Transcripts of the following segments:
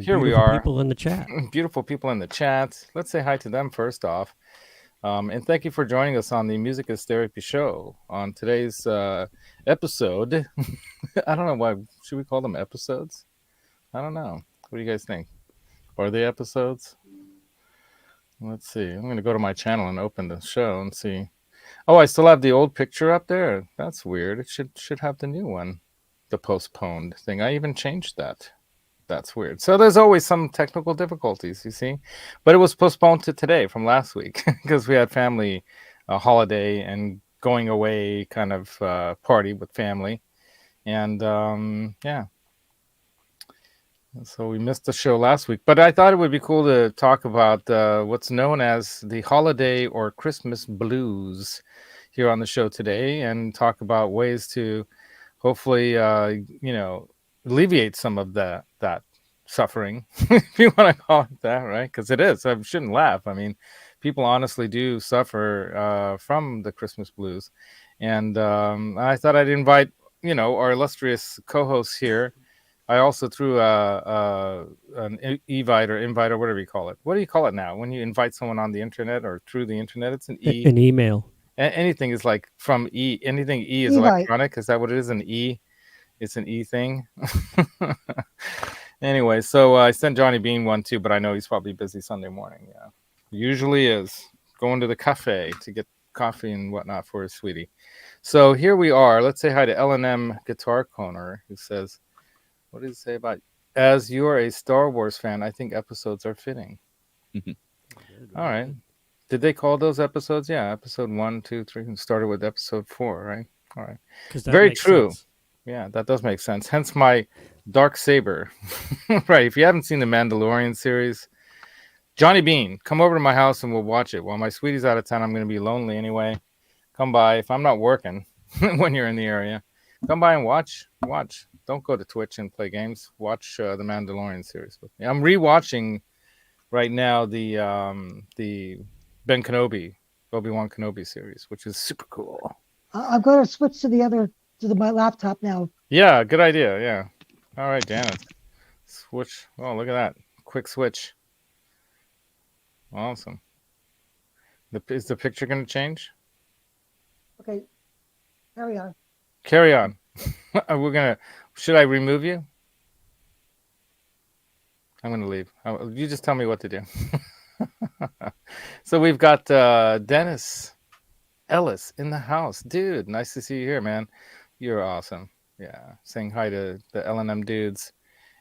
Here we Beautiful are. people in the chat. Beautiful people in the chat. Let's say hi to them first off. And thank you for joining us on the Music is Therapy show. On today's episode, I don't know why. Should we call them episodes? I don't know. What do you guys think? Are they episodes? Let's see. I'm going to go to my channel and open the show and see. Oh, I still have the old picture up there. That's weird. It should have the new one. The postponed thing. I even changed that. That's weird. So there's always some technical difficulties, you see. But it was postponed to today from last week because we had family holiday and going away kind of party with family. And yeah, so we missed the show last week. But I thought it would be cool to talk about what's known as the holiday or Christmas blues here on the show today and talk about ways to hopefully, alleviate some of that suffering, if you want to call it that, right? Because it is. I shouldn't laugh. I mean, people honestly do suffer from the Christmas blues, and I thought I'd invite our illustrious co-hosts here. I also threw an evite or invite or whatever you call it. What do you call it now when you invite someone on the internet or through the internet? It's an e. An email. Anything is like from e. Anything e is Evite. electronic. Is that what it is? An e. It's an e thing. Anyway, so I sent Johnny Bean one too, but I know he's probably busy Sunday morning. Yeah, usually is going to the cafe to get coffee and whatnot for his sweetie. So here we are. Let's say hi to L&M Guitar Corner, who says, "What does it say about as you are a Star Wars fan? I think episodes are fitting." All right. Did they call those episodes? Yeah, episode 1, 2, 3. And started with episode 4, right? All right. Very true. Sense. Yeah, that does make sense. Hence my dark saber. Right. If you haven't seen the Mandalorian series, Johnny Bean, come over to my house and we'll watch it. While my sweetie's out of town, I'm going to be lonely anyway. Come by if I'm not working when you're in the area. Come by and watch. Don't go to Twitch and play games. Watch the Mandalorian series with me. I'm rewatching right now the Ben Kenobi, Obi-Wan Kenobi series, which is super cool. I'm going to switch to my laptop now. Yeah, good idea. Yeah. All right, Janet. Switch. Oh, look at that. Quick switch. Awesome. Is the picture going to change? Okay, carry on. Carry on. Should I remove you? I'm going to leave. You just tell me what to do. So we've got Dennis Ellis in the house. Dude, nice to see you here, man. You're awesome. Yeah. Saying hi to the L&M dudes.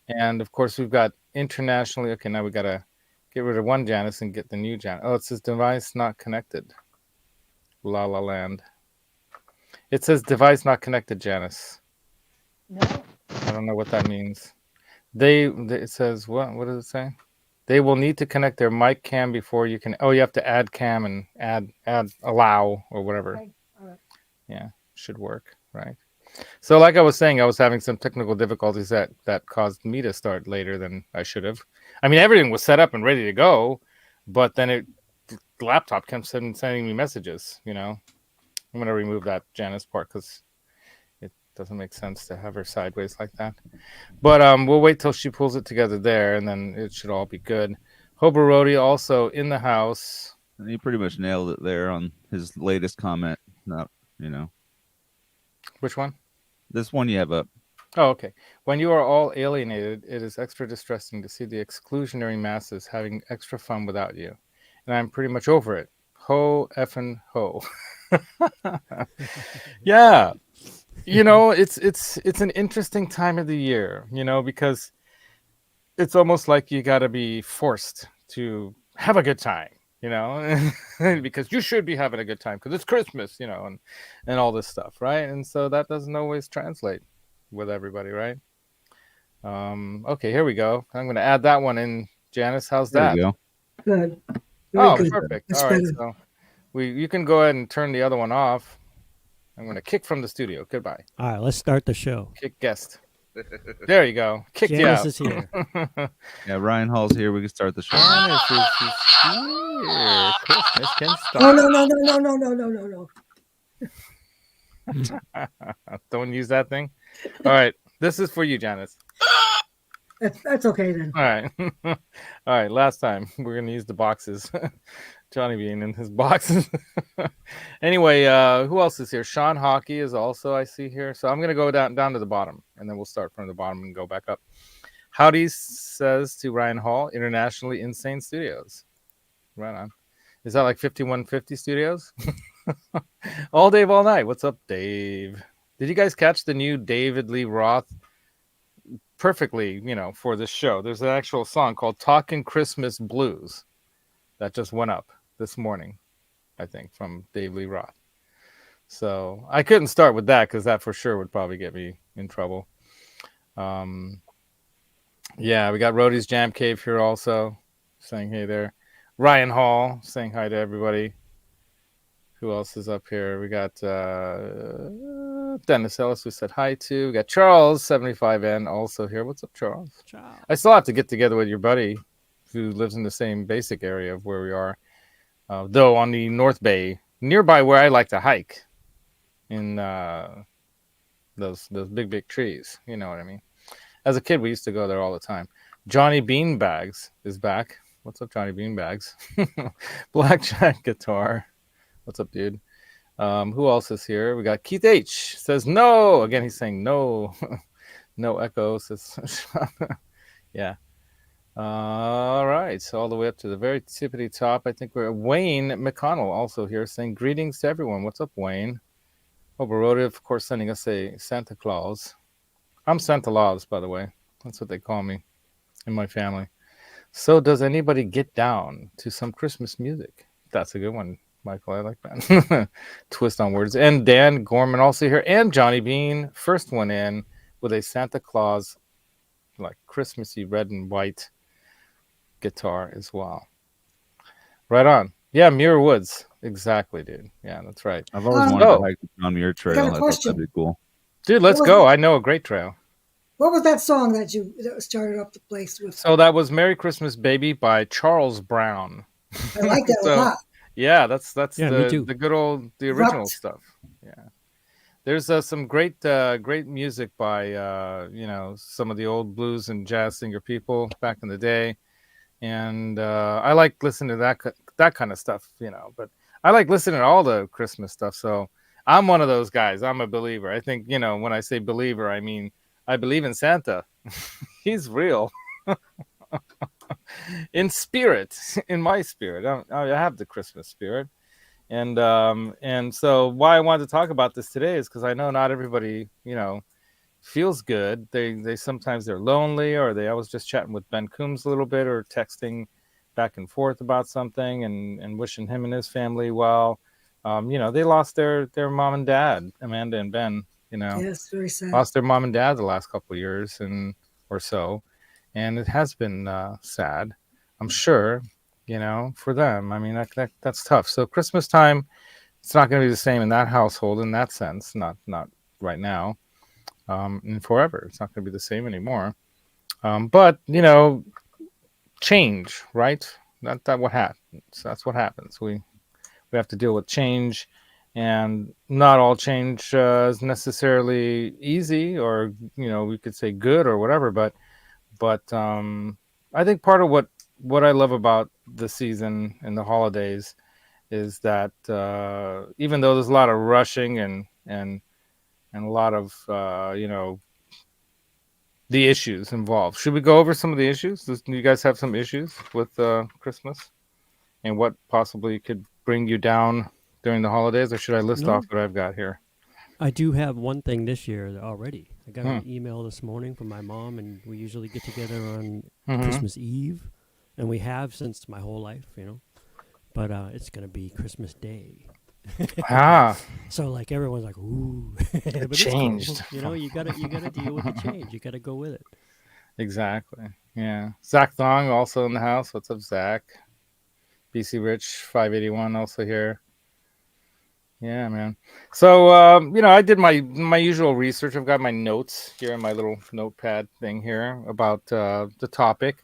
And of course, we've got internationally. Okay, now we got to get rid of one Janice and get the new Janice. Oh, it says device not connected. La La Land. It says device not connected, Janice. No. I don't know what that means. It says what? What does it say? They will need to connect their mic cam before you can. Oh, you have to add cam and add allow or whatever. Okay. All right. Yeah, should work, right? So like I was saying, I was having some technical difficulties that caused me to start later than I should have. I mean, everything was set up and ready to go, but then the laptop kept sending me messages, I'm going to remove that Janice part because it doesn't make sense to have her sideways like that. But we'll wait till she pulls it together there, and then it should all be good. Hobarodi also in the house. He pretty much nailed it there on his latest comment. Which one? This one you have up. Oh, okay. When you are all alienated, it is extra distressing to see the exclusionary masses having extra fun without you. And I'm pretty much over it. Ho effing ho. Yeah. It's an interesting time of the year, because it's almost like you got to be forced to have a good time, because you should be having a good time because it's Christmas, and all this stuff, right? And so that doesn't always translate with everybody, right? Okay, here we go. I'm going to add that one in. Janice, how's that? There you go. Good. Very good. Perfect. That's All right, better. so you can go ahead and turn the other one off. I'm going to kick from the studio. Goodbye. All right, let's start the show. Kick guest. There you go. Kicked you out. Janice is here. Yeah, Ryan Hall's here. We can start the show. Janice is here. Christmas can Oh, start. no. Don't use that thing. All right. This is for you, Janice. That's okay then. All right. All right. Last time we're going to use the boxes. Johnny being in his boxes. Anyway, who else is here? Sean Hockey is also, I see here. So I'm going to go down to the bottom, and then we'll start from the bottom and go back up. Howdy says to Ryan Hall, Internationally Insane Studios. Right on. Is that like 5150 Studios? All Dave, all night. What's up, Dave? Did you guys catch the new David Lee Roth? Perfectly, for this show. There's an actual song called Talking Christmas Blues that just went up this morning, I think, from Dave Lee Roth. So I couldn't start with that because that for sure would probably get me in trouble. Yeah, we got Rhodey's Jam Cave here also saying hey there. Ryan Hall saying hi to everybody. Who else is up here? We got Dennis Ellis, we said hi to. We got Charles 75N also here. What's up, Charles? Ciao. I still have to get together with your buddy who lives in the same basic area of where we are, though on the North Bay, nearby where I like to hike in those big trees. You know what I mean? As a kid, we used to go there all the time. Johnny Beanbags is back. What's up, Johnny Beanbags? Blackjack guitar. What's up, dude? Who else is here? We got Keith H. Says no. Again, he's saying no. No echo. Says yeah. All right. So all the way up to the very tippity top. I think we're Wayne McConnell also here saying greetings to everyone. What's up, Wayne? Oberode, of course, sending us a Santa Claus. I'm Santa Claus, by the way. That's what they call me in my family. So does anybody get down to some Christmas music? That's a good one, Michael. I like that. Twist on words. And Dan Gorman also here. And Johnny Bean, first one in with a Santa Claus, like Christmassy red and white guitar as well. Right on. Yeah, Muir Woods. Exactly, dude. Yeah, that's right. I've always wanted to hike on Muir Trail. got a I thought question. that'd be cool. Dude, let's go. I know a great trail. What was that song that you started up the place with? So that was Merry Christmas Baby by Charles Brown. I like that a lot. Yeah, that's Yeah, me too. the good old the original Right. stuff. Yeah, there's some great music by some of the old blues and jazz singer people back in the day, and I like listening to that kind of stuff, But I like listening to all the Christmas stuff. So I'm one of those guys. I'm a believer. I think when I say believer, I mean I believe in Santa. He's real. In spirit, in my spirit. I have the Christmas spirit. And so why I wanted to talk about this today is because I know not everybody, feels good. They sometimes they're lonely, or I was just chatting with Ben Coombs a little bit, or texting back and forth about something and wishing him and his family well. They lost their mom and dad, Amanda and Ben, Yes, very sad. lost their mom and dad the last couple of years or so. And it has been sad, I'm sure, for them. I mean, that's tough. So Christmas time, it's not going to be the same in that household in that sense, not right now, and forever. It's not going to be the same anymore. But, change, right? That what happens. That's what happens. We have to deal with change, and not all change is necessarily easy, or, we could say good or whatever, but I think part of what I love about the season and the holidays is that even though there's a lot of rushing and a lot of the issues involved. Should we go over some of the issues? Do you guys have some issues with Christmas and what possibly could bring you down during the holidays, or should I list off what I've got here? I do have one thing this year already. I got an email this morning from my mom, and we usually get together on Christmas Eve, and we have since my whole life, But it's going to be Christmas Day. So like everyone's like, ooh, but it's changed. cool. You gotta deal with the change. You gotta go with it. Exactly. Yeah. Zach Thong also in the house. What's up, Zach? BC Rich 581 also here. Yeah, man. So I did my usual research. I've got my notes here in my little notepad thing here about the topic.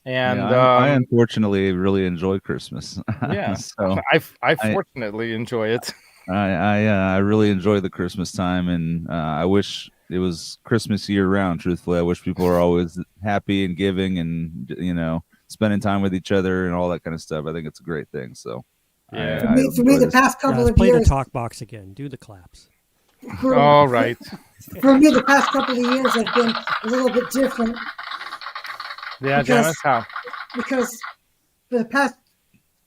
And I unfortunately really enjoy Christmas. Yeah, so I fortunately enjoy it. I really enjoy the Christmas time, and I wish it was Christmas year round. Truthfully, I wish people were always happy and giving, and spending time with each other and all that kind of stuff. I think it's a great thing. So, Yeah. For I me, enjoy the this. past Yeah, couple let's of play the years, talk box again. Do the claps. for, All right. for me, the past couple of years have been a little bit different Yeah, because Janice, how? because for the past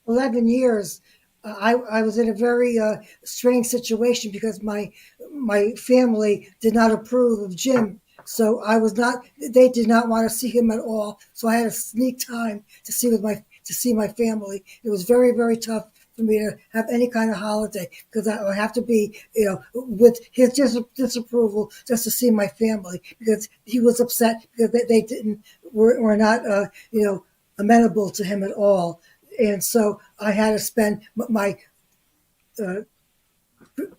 11 years, I was in a very strange situation because my family did not approve of Jim. So I was not. They did not want to see him at all. So I had to sneak time to see my family. It was very, very tough for me to have any kind of holiday because I would have to be, with his disapproval just to see my family because he was upset because they didn't were not amenable to him at all. And so I had to spend uh,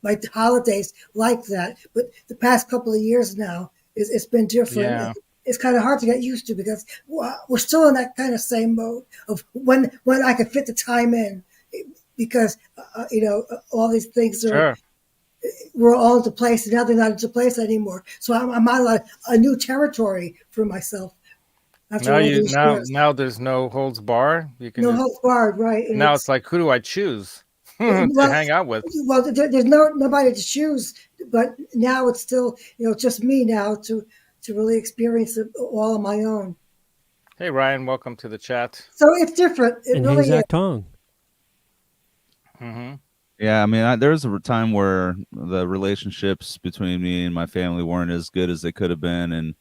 my holidays like that. But the past couple of years now, it's been different. Yeah. It's kind of hard to get used to because we're still in that kind of same mode of when I could fit the time in, because all these things Sure. were all into place, and now they're not into place anymore. So I'm on a new territory for myself after Now all you these years. now there's no holds bar. You can No just holds barred, right? And now it's like, who do I choose to well, hang out with? there's nobody to choose, but now it's still just me now to really experience it all on my own. Hey Ryan, welcome to the chat. So it's different. It And really hey, is. Zach Tong. Mm-hmm. Yeah, I mean, there was a time where the relationships between me and my family weren't as good as they could have been, and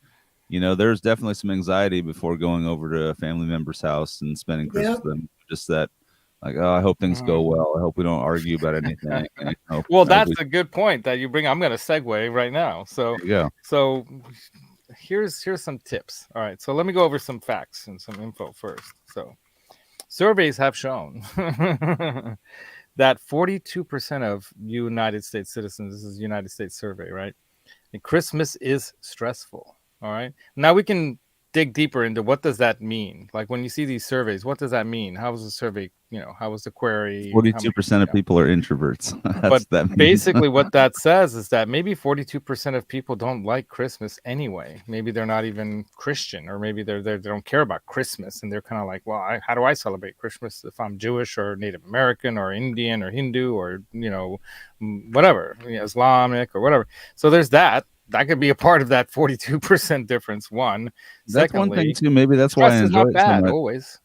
there's definitely some anxiety before going over to a family member's house and spending Yeah. Christmas with them. Just that, like, oh, I hope things go well. I hope we don't argue about anything. And, Well, that's a good point that you bring. I'm going to segue right now. So, there you go. so here's some tips. All right. So let me go over some facts and some info first. So surveys have shown that 42% of United States citizens, this is a United States survey, right? And Christmas is stressful. All right. Now we can dig deeper into what does that mean? Like when you see these surveys, what does that mean? How was the survey? How was the query? 42% of people are introverts. But that means. basically what that says is that maybe 42% of people don't like Christmas anyway. Maybe they're not even Christian, or maybe they don't care about Christmas, and they're kind of like, well, how do I celebrate Christmas if I'm Jewish or Native American or Indian or Hindu or whatever, Islamic or whatever. So there's that could be a part of that 42% difference. One. That's Secondly, one thing too. Maybe that's why I stress is enjoy not it so bad much. always.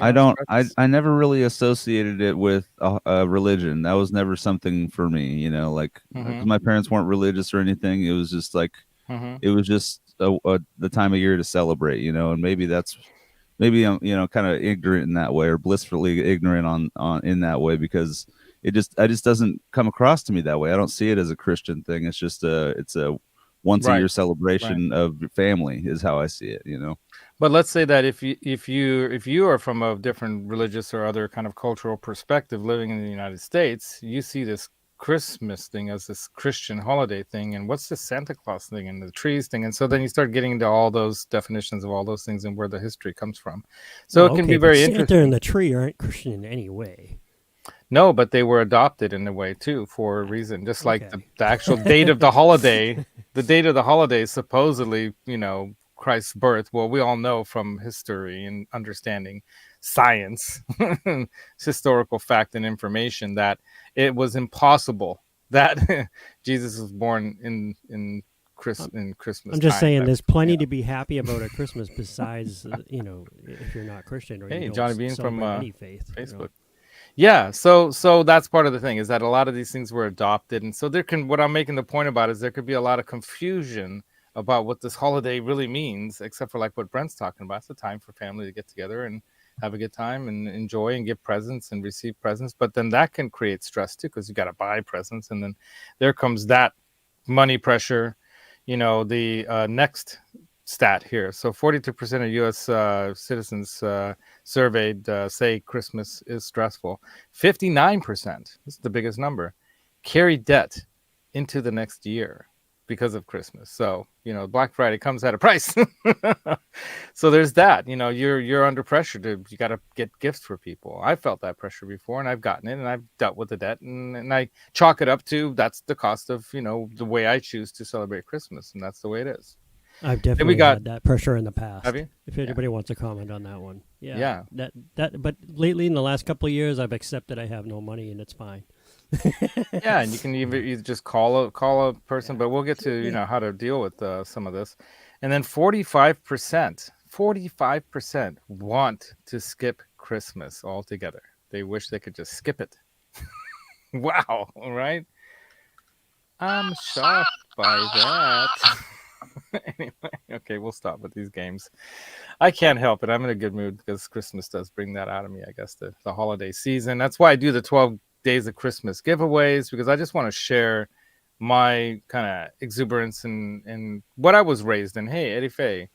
I never really associated it with a religion. That was never something for me, like, because my parents weren't religious or anything. It was just like, it was just the time of year to celebrate, and maybe I'm, kind of ignorant in that way, or blissfully ignorant on in that way, because it just doesn't come across to me that way. I don't see it as a Christian thing. It's just it's a once a year celebration of family is how I see it, But let's say that if you are from a different religious or other kind of cultural perspective living in the United States, you see this Christmas thing as this Christian holiday thing, and what's the Santa Claus thing and the trees thing, and so then you start getting into all those definitions of all those things and where the history comes from. So it can be very Santa interesting. and the tree aren't Christian in any way. No, but they were adopted in a way too for a reason. Just like the actual date of the holiday, the date of the holiday is supposedly, Christ's birth. Well, we all know from history and understanding science, historical fact and information, that it was impossible that Jesus was born in Christmas. I'm just saying, there's plenty yeah. to be happy about at Christmas besides, if you're not Christian or Hey, you don't Johnny Bean celebrate from any faith. Facebook. Yeah, so that's part of the thing, is that a lot of these things were adopted, and so what I'm making the point about is there could be a lot of confusion about what this holiday really means, except for like what Brent's talking about. It's a time for family to get together and have a good time and enjoy and give presents and receive presents. But then that can create stress too, because you got to buy presents, and then there comes that money pressure. The next stat here. So 42% of U.S. citizens surveyed say Christmas is stressful. 59%, this is the biggest number, carry debt into the next year because of Christmas. So, Black Friday comes at a price. So there's that. You're under pressure you got to get gifts for people. I felt that pressure before, and I've gotten it, and I've dealt with the debt, and I chalk it up to that's the cost of the way I choose to celebrate Christmas, and that's the way it is. I've definitely had that pressure in the past. Have you? If anybody wants to comment on that one, Yeah. But lately in the last couple of years, I've accepted I have no money, and it's fine. Yeah, and you can either just call a person, but we'll get to how to deal with some of this. And then 45% want to skip Christmas altogether. They wish they could just skip it. Wow, right? I'm shocked by that. Anyway, okay, we'll stop with these games. I can't help it. I'm in a good mood because Christmas does bring that out of me, I guess, the holiday season. That's why I do the 12 days of Christmas giveaways, because I just want to share my kind of exuberance and what I was raised in. Hey, Eddie Faye,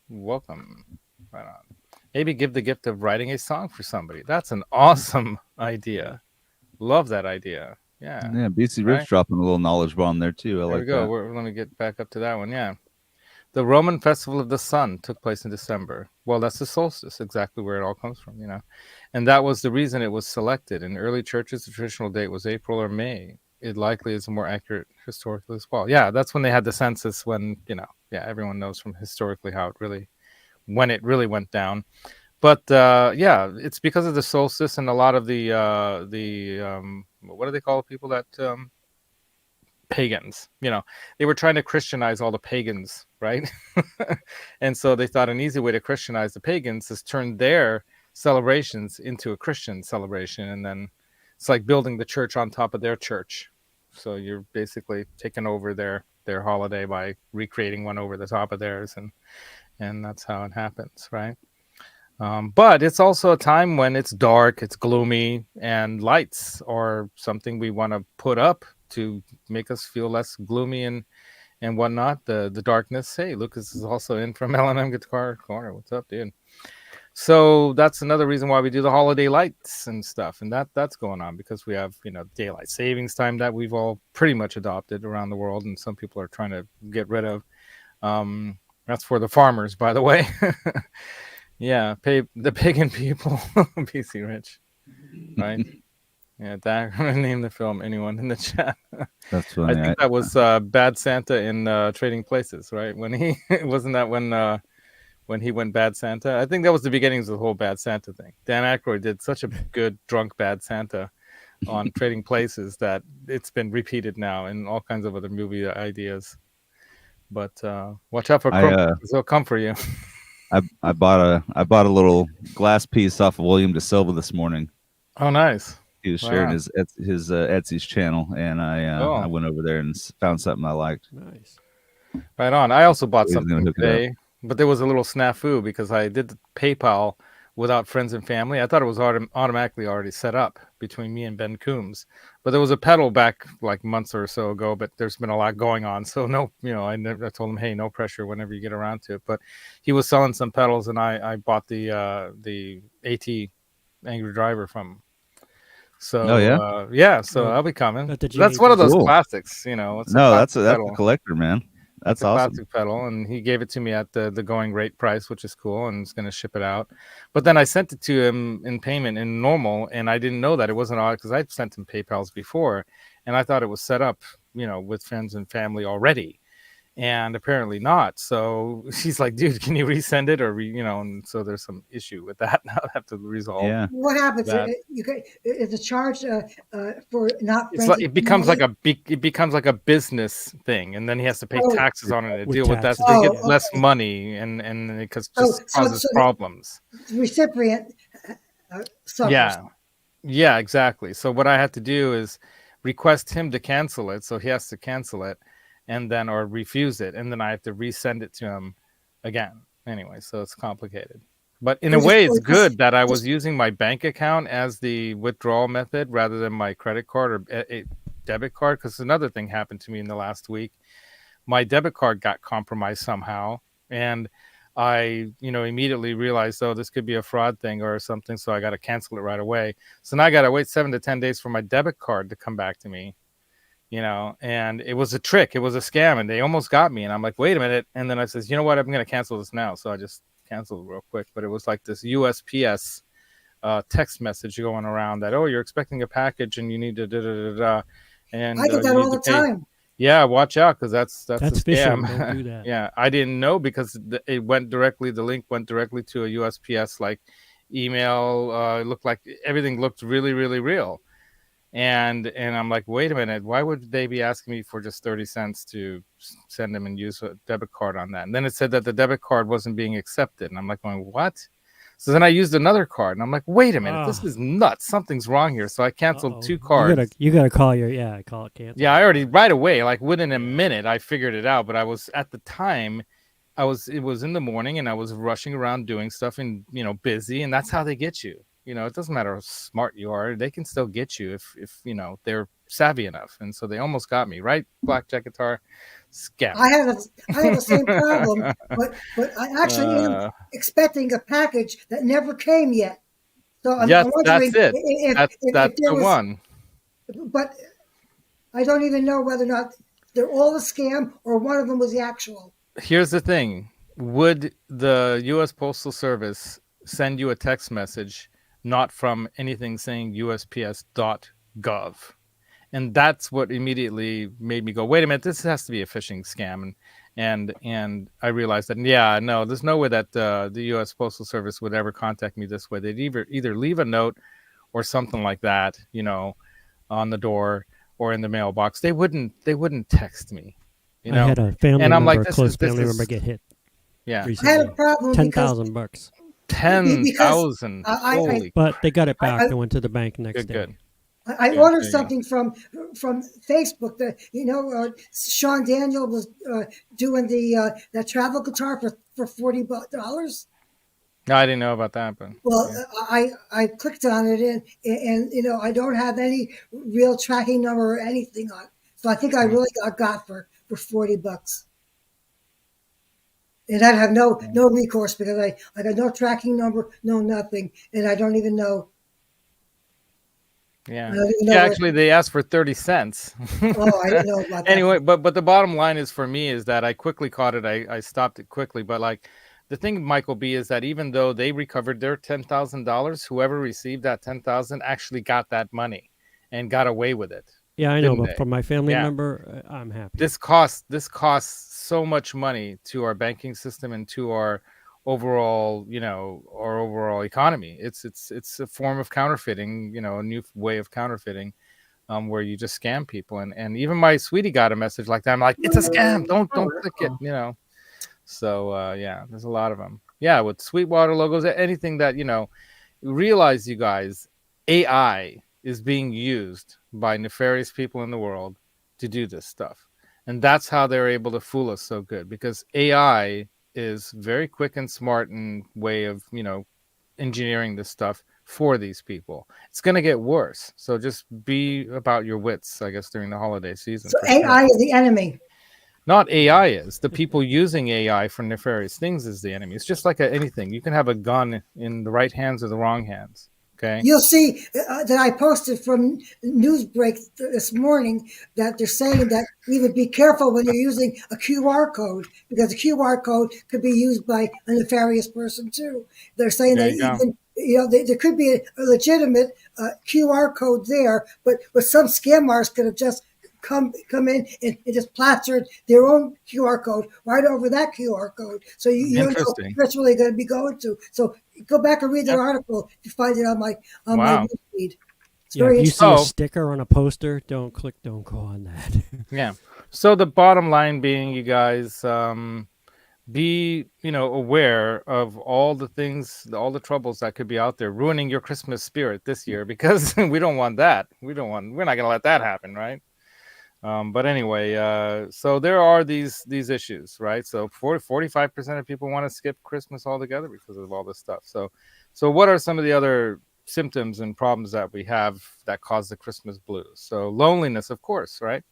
welcome. Right on. Maybe give the gift of writing a song for somebody. That's an awesome idea. Love that idea. Yeah. BC Rich dropping a little knowledge bomb there too. There we go. Let me get back up to that one. Yeah. The Roman Festival of the Sun took place in December. Well, that's the solstice, exactly where it all comes from, And that was the reason it was selected. In early churches, the traditional date was April or May. It likely is more accurate historically as well. Yeah, that's when they had the census when, everyone knows from historically when it really went down. But it's because of the solstice and a lot of the what do they call people that pagans? They were trying to Christianize all the pagans, right? And so they thought an easy way to Christianize the pagans is turn their celebrations into a Christian celebration, and then it's like building the church on top of their church. So you're basically taking over their holiday by recreating one over the top of theirs, and that's how it happens, right? But it's also a time when it's dark, it's gloomy, and lights are something we want to put up to make us feel less gloomy and whatnot. The darkness. Hey, Lucas is also in from L&M Guitar Corner. What's up, dude? So that's another reason why we do the holiday lights and stuff, and that's going on because we have daylight savings time that we've all pretty much adopted around the world, and some people are trying to get rid of. That's for the farmers, by the way. Yeah, pay the pagan people. BC Rich, right? Yeah, that I'm gonna name the film. Anyone in the chat? That's funny. I think that was Bad Santa in Trading Places, right? When he wasn't that when he went Bad Santa. I think that was the beginnings of the whole Bad Santa thing. Dan Aykroyd did such a good drunk Bad Santa on Trading Places that it's been repeated now in all kinds of other movie ideas. But watch out for Crumpets. They'll come for you. I bought a little glass piece off of William De Silva this morning. Oh, nice. He was sharing his Etsy's channel, and I went over there and found something I liked. Nice. Right on. I also bought something today, but there was a little snafu because I did the PayPal without friends and family. I thought it was automatically already set up between me and Ben Coombs, but there was a pedal back like months or so ago, but there's been a lot going on. So no, I told him, hey, no pressure whenever you get around to it, but he was selling some pedals and I bought the AT Angry Driver from him. So, so I'll be coming. That's one of those classics, that's a collector, man. That's awesome. Classic pedal, and he gave it to me at the going rate price, which is cool, and it's going to ship it out. But then I sent it to him in payment in normal, and I didn't know that it wasn't odd because I'd sent him PayPals before, and I thought it was set up, with friends and family already, and apparently not. So she's like, dude, can you resend it? Or, and so there's some issue with that now. I have to resolve. Yeah. What happens? Is a charge for not? It becomes like a business thing, and then he has to pay taxes on it to deal with that. So they get less money, and it causes problems. Recipient suffers. Yeah, exactly. So what I had to do is request him to cancel it. So he has to cancel it. And then or refuse it, and then I have to resend it to him again. Anyway, so it's complicated. But in a way, it's good that I was using my bank account as the withdrawal method rather than my credit card or a debit card, because another thing happened to me in the last week. My debit card got compromised somehow, and I, immediately realized, this could be a fraud thing or something, so I got to cancel it right away. So now I got to wait 7 to 10 days for my debit card to come back to me. and it was a trick. It was a scam, and they almost got me. And I'm like, wait a minute. And then I says, you know what? I'm going to cancel this now. So I just canceled real quick. But it was like this USPS text message going around that, oh, you're expecting a package and you need to da-da-da-da. And I get that all the time. Yeah, watch out, because that's a phishing. scam. Don't do that. Yeah, I didn't know because it went directly. The link went directly to a USPS like email. It looked like everything looked really, really real. And I'm like, wait a minute, why would they be asking me for just 30 cents to send them and use a debit card on that? And then it said that the debit card wasn't being accepted. And I'm like going, what? So then I used another card, and I'm like, wait a minute, this is nuts. Something's wrong here. So I canceled 2 cards. You gotta call call it cancel. Yeah, I already right away, like within a minute, I figured it out. But I was at the time, it was in the morning, and I was rushing around doing stuff and busy, and that's how they get you. It doesn't matter how smart you are; they can still get you if they're savvy enough. And so they almost got me, right? Blackjack guitar, scam. I have the same problem, but I actually am expecting a package that never came yet. So I'm wondering that's it. That's the one. But I don't even know whether or not they're all a scam or one of them was the actual. Here's the thing: would the U.S. Postal Service send you a text message not from anything saying USPS.gov? And that's what immediately made me go, wait a minute, this has to be a phishing scam. And I realized that, no, there's no way that the U.S. Postal Service would ever contact me this way. They'd either leave a note or something like that, on the door or in the mailbox. They wouldn't text me. I had a family and I'm member, like, close family member get hit. Yeah. Recently. I had a problem. $10,000. 10,000. But they got it back. They went to the bank next day. Good. I ordered something from Facebook. Sean Daniel was doing that travel guitar for $40. No, I didn't know about that, but I clicked on it and I don't have any real tracking number or anything on it. So I think I really got for $40. And I'd have no recourse because I got no tracking number, no nothing, and I don't even know. Yeah. Actually, they asked for 30 cents. Oh, I didn't know about that. Anyway, but the bottom line is for me is that I quickly caught it. I stopped it quickly. But like the thing, Michael B, is that even though they recovered their $10,000, whoever received that 10,000 actually got that money and got away with it. Yeah, I know. But for my family member, I'm happy. This costs so much money to our banking system and to our overall economy. It's a form of counterfeiting, a new way of counterfeiting, where you just scam people. And even my sweetie got a message like that. I'm like, it's a scam. Don't click it, So there's a lot of them. Yeah, with Sweetwater logos, anything that, realize, you guys, AI is being used by nefarious people in the world to do this stuff. And that's how they're able to fool us so good, because AI is very quick and smart and way of, engineering this stuff for these people. It's going to get worse. So just be about your wits, I guess, during the holiday season. So AI is the enemy. Not AI is. The people using AI for nefarious things is the enemy. It's just like anything. You can have a gun in the right hands or the wrong hands. Okay. You'll see that I posted from Newsbreak this morning that they're saying that even be careful when you're using a QR code, because the QR code could be used by a nefarious person too. They're saying that even there could be a legitimate QR code there, but some scammers could have just come in and just plastered their own QR code right over that QR code. So you don't know where it's really going to be going to. So go back and read that article to find it on my feed. If you see a sticker on a poster, don't go on that. Yeah. So the bottom line being, you guys, be aware of all the things, all the troubles that could be out there ruining your Christmas spirit this year, because we don't want that. We're not going to let that happen, right? But anyway, so there are these issues, right? So 45% of people want to skip Christmas altogether because of all this stuff. So what are some of the other symptoms and problems that we have that cause the Christmas blues? So loneliness, of course, right?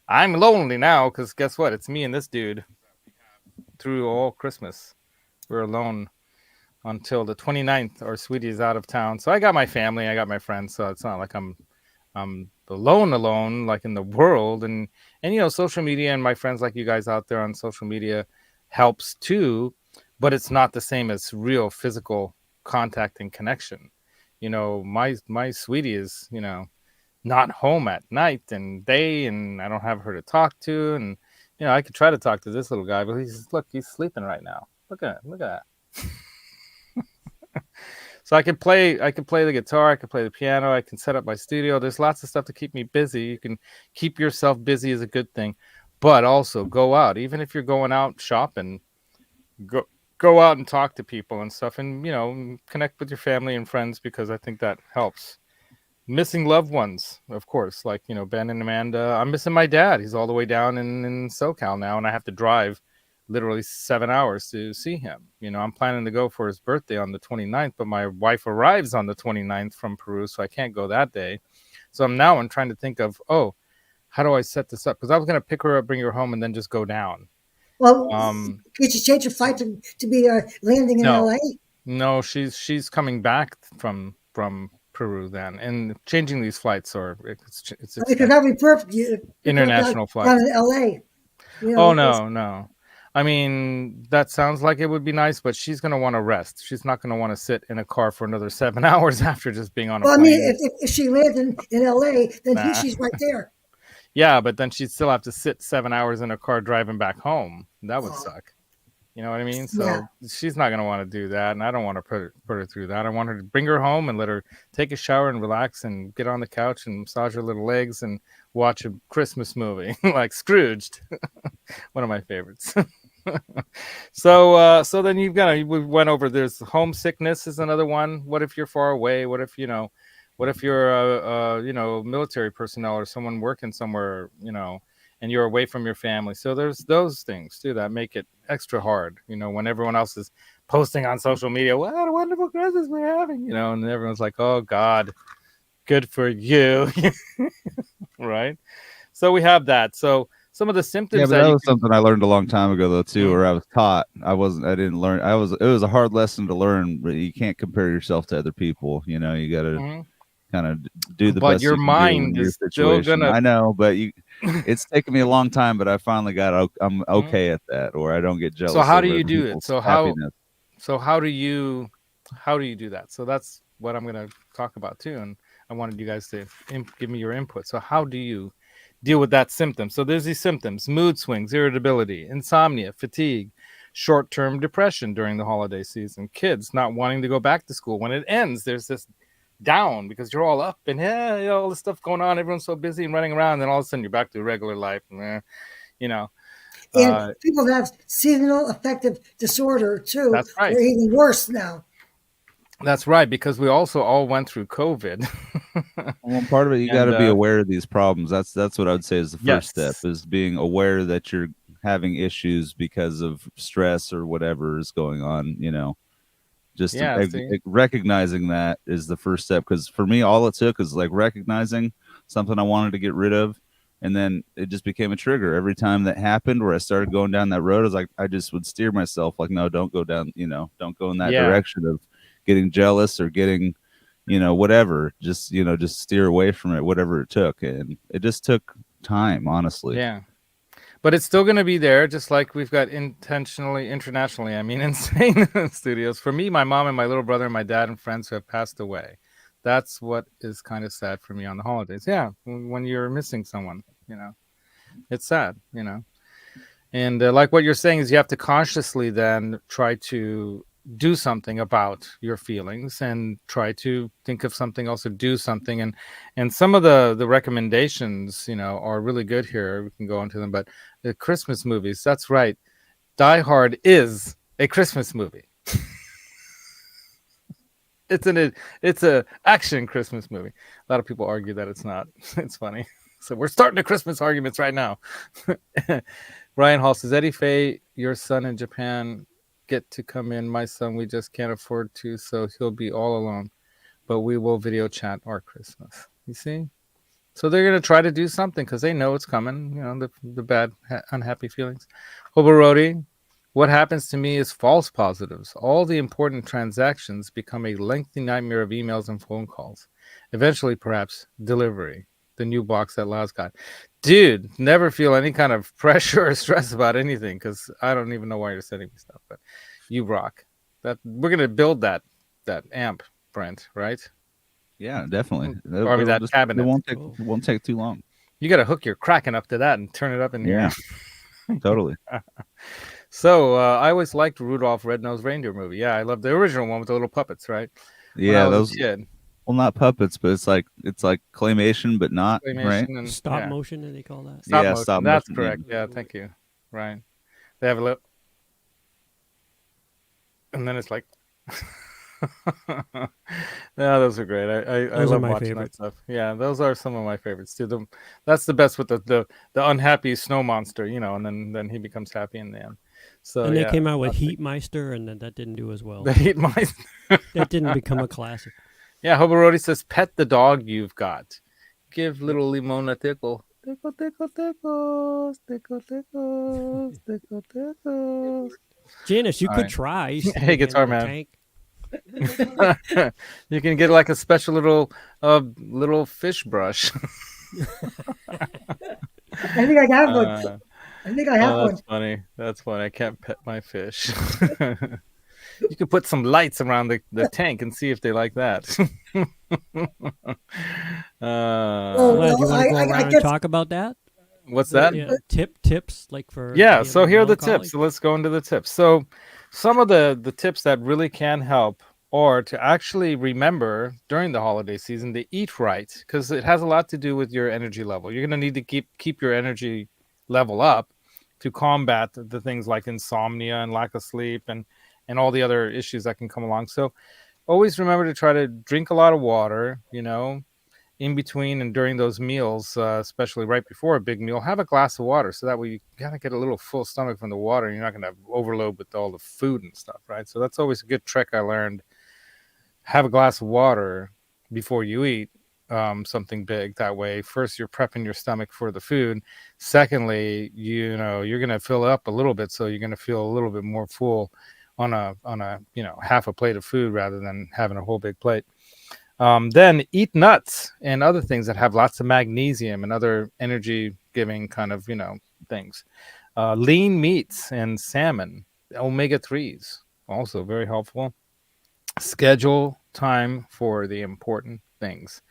I'm lonely now because guess what? It's me and this dude through all Christmas. We're alone until the 29th. Our sweetie is out of town. So I got my family, I got my friends. So it's not like I'm alone, like in the world. And social media and my friends like you guys out there on social media helps too, but it's not the same as real physical contact and connection. My sweetie is, not home at night and day, and I don't have her to talk to. And I could try to talk to this little guy, but he's sleeping right now. Look at that. So I could play the guitar, I could play the piano, I can set up my studio. There's lots of stuff to keep me busy. You can keep yourself busy is a good thing, but also go out. Even if you're going out shopping, go out and talk to people and stuff, and connect with your family and friends, because I think that helps. Missing loved ones, of course, like Ben and Amanda. I'm missing my dad. He's all the way down in SoCal now, and I have to drive literally 7 hours to see him. I'm planning to go for his birthday on the 29th, but my wife arrives on the 29th from Peru, so I can't go that day. So I'm trying to think of, how do I set this up? Because I was going to pick her up, bring her home, and then just go down. Well, could you change your flight to be landing in LA? No, she's coming back from Peru then, and changing these flights it's because that'd be perfect. International flights down in LA. No. I mean, that sounds like it would be nice, but she's going to want to rest. She's not going to want to sit in a car for another 7 hours after just being on a plane. I mean, if she lands in LA, then she's right there. Yeah, but then she'd still have to sit 7 hours in a car driving back home. That would suck. You know what I mean? So she's not going to want to do that, and I don't want to put her through that. I want her to bring her home and let her take a shower and relax and get on the couch and massage her little legs and watch a Christmas movie like Scrooged, one of my favorites. So then we went over, there's homesickness is another one. What if you're far away? What if you're a military personnel or someone working somewhere, and you're away from your family. So there's those things too that make it extra hard, when everyone else is posting on social media, what a wonderful Christmas we're having, and everyone's like, oh God, good for you. Right? So we have that. So some of the symptoms. Yeah, but that was something I learned a long time ago though too, where I was taught. I didn't learn. It was a hard lesson to learn, but you can't compare yourself to other people. You got to kind of do the best. But your mind is still gonna. I know, but it's taken me a long time, but I finally I'm okay at that, or I don't get jealous. So how do you do it? So how do you do that? So that's what I'm going to talk about too, and I wanted you guys to give me your input. So how do you deal with that symptom? So there's these symptoms: mood swings, irritability, insomnia, fatigue, short-term depression during the holiday season, kids not wanting to go back to school when it ends. There's this down because you're all up and all this stuff going on, everyone's so busy and running around, and all of a sudden you're back to regular life, and people that have seasonal affective disorder too. That's right. They're even worse now. That's right, because we also all went through COVID. Well, part of it, you got to be aware of these problems. That's what I would say is the first step, is being aware that you're having issues because of stress or whatever is going on, Just recognizing that is the first step. Because for me, all it took is like recognizing something I wanted to get rid of, and then it just became a trigger. Every time that happened, where I started going down that road, I was like, I just would steer myself like, no, don't go down. Don't go in that direction of getting jealous or getting, whatever. Just just steer away from it, whatever it took, and it just took time, honestly. Yeah. But it's still going to be there, just like we've got internationally, insane studios. For me, my mom and my little brother and my dad and friends who have passed away. That's what is kind of sad for me on the holidays. Yeah, when you're missing someone, it's sad, And like what you're saying is you have to consciously then try to do something about your feelings and try to think of something else or do something. And some of the recommendations, are really good here. We can go into them, but the Christmas movies, that's right. Die Hard is a Christmas movie. It's a action Christmas movie. A lot of people argue that it's not. It's funny. So we're starting the Christmas arguments right now. Ryan Hall says, Eddie Faye, your son in Japan, get to come in. My son, we just can't afford to, so he'll be all alone. But we will video chat our Christmas. You see? So they're going to try to do something because they know it's coming, the bad, unhappy feelings. Hobarodi, what happens to me is false positives. All the important transactions become a lengthy nightmare of emails and phone calls. Eventually, perhaps, delivery. the new box that Laz got. Dude, never feel any kind of pressure or stress about anything because I don't even know why you're sending me stuff, but you rock. That we're gonna build that amp, Brent, right? Yeah, definitely. Or I mean that cabinet. It won't take too long. You got to hook your Kraken up to that and turn it up in the air. Totally. So I always liked Rudolph Red-Nosed Reindeer movie. Yeah, I love the original one with the little puppets, right? Yeah, those. Well, not puppets, but it's like claymation, but not right. And, stop motion, do they call that? Stop motion. Stop That's motion, correct. Yeah, thank you. Right. They have a little, and then it's like. Yeah, those are great. I love watching that stuff. Yeah, those are some of my favorites too. That's the best with the unhappy snow monster, and then he becomes happy in the end. So and they came out with Heatmeister, and then that didn't do as well. The Heatmeister that didn't become a classic. Yeah, Hobarodi says, "Pet the dog you've got. Give little Limon a tickle. Tickle, tickle, tickles, tickle, tickles, tickle, tickles." Janice, you could try. Hey, Guitar Man. You can get like a special little fish brush. I think I have one. I think I have one. That's funny. That's funny. I can't pet my fish. You could put some lights around the tank and see if they like that. Do you want to go around and talk about that? What's that? Yeah, tips like for so here are the tips. So let's go into the tips. So some of the tips that really can help or to actually remember during the holiday season to eat right, because it has a lot to do with your energy level. You're going to need to keep your energy level up to combat the things like insomnia and lack of sleep and all the other issues that can come along. So always remember to try to drink a lot of water, in between and during those meals, especially right before a big meal. Have a glass of water so that way you gotta get a little full stomach from the water and you're not going to overload with all the food and stuff, right? So that's always a good trick I learned. Have a glass of water before you eat something big. That way, first, you're prepping your stomach for the food. Secondly, you're going to fill up a little bit, so you're going to feel a little bit more full on a half a plate of food rather than having a whole big plate. Then eat nuts and other things that have lots of magnesium and other energy giving kind of things. Lean meats and salmon, omega-3s, also very helpful. Schedule time for the important things.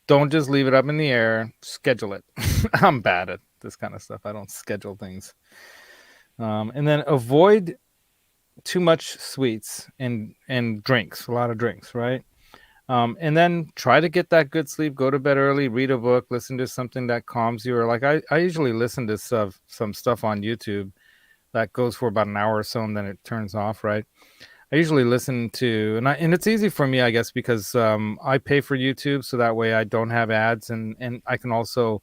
Don't just leave it up in the air. Schedule it. I'm bad at this kind of stuff. I don't schedule things. And then avoid too much sweets and drinks, a lot of drinks, right? And then try to get that good sleep. Go to bed early, read a book, listen to something that calms you. Or like I usually listen to some stuff on YouTube that goes for about an hour or so and then it turns off, right? I usually listen to, and it's easy for me, I guess, because I pay for YouTube, so that way I don't have ads, and I can also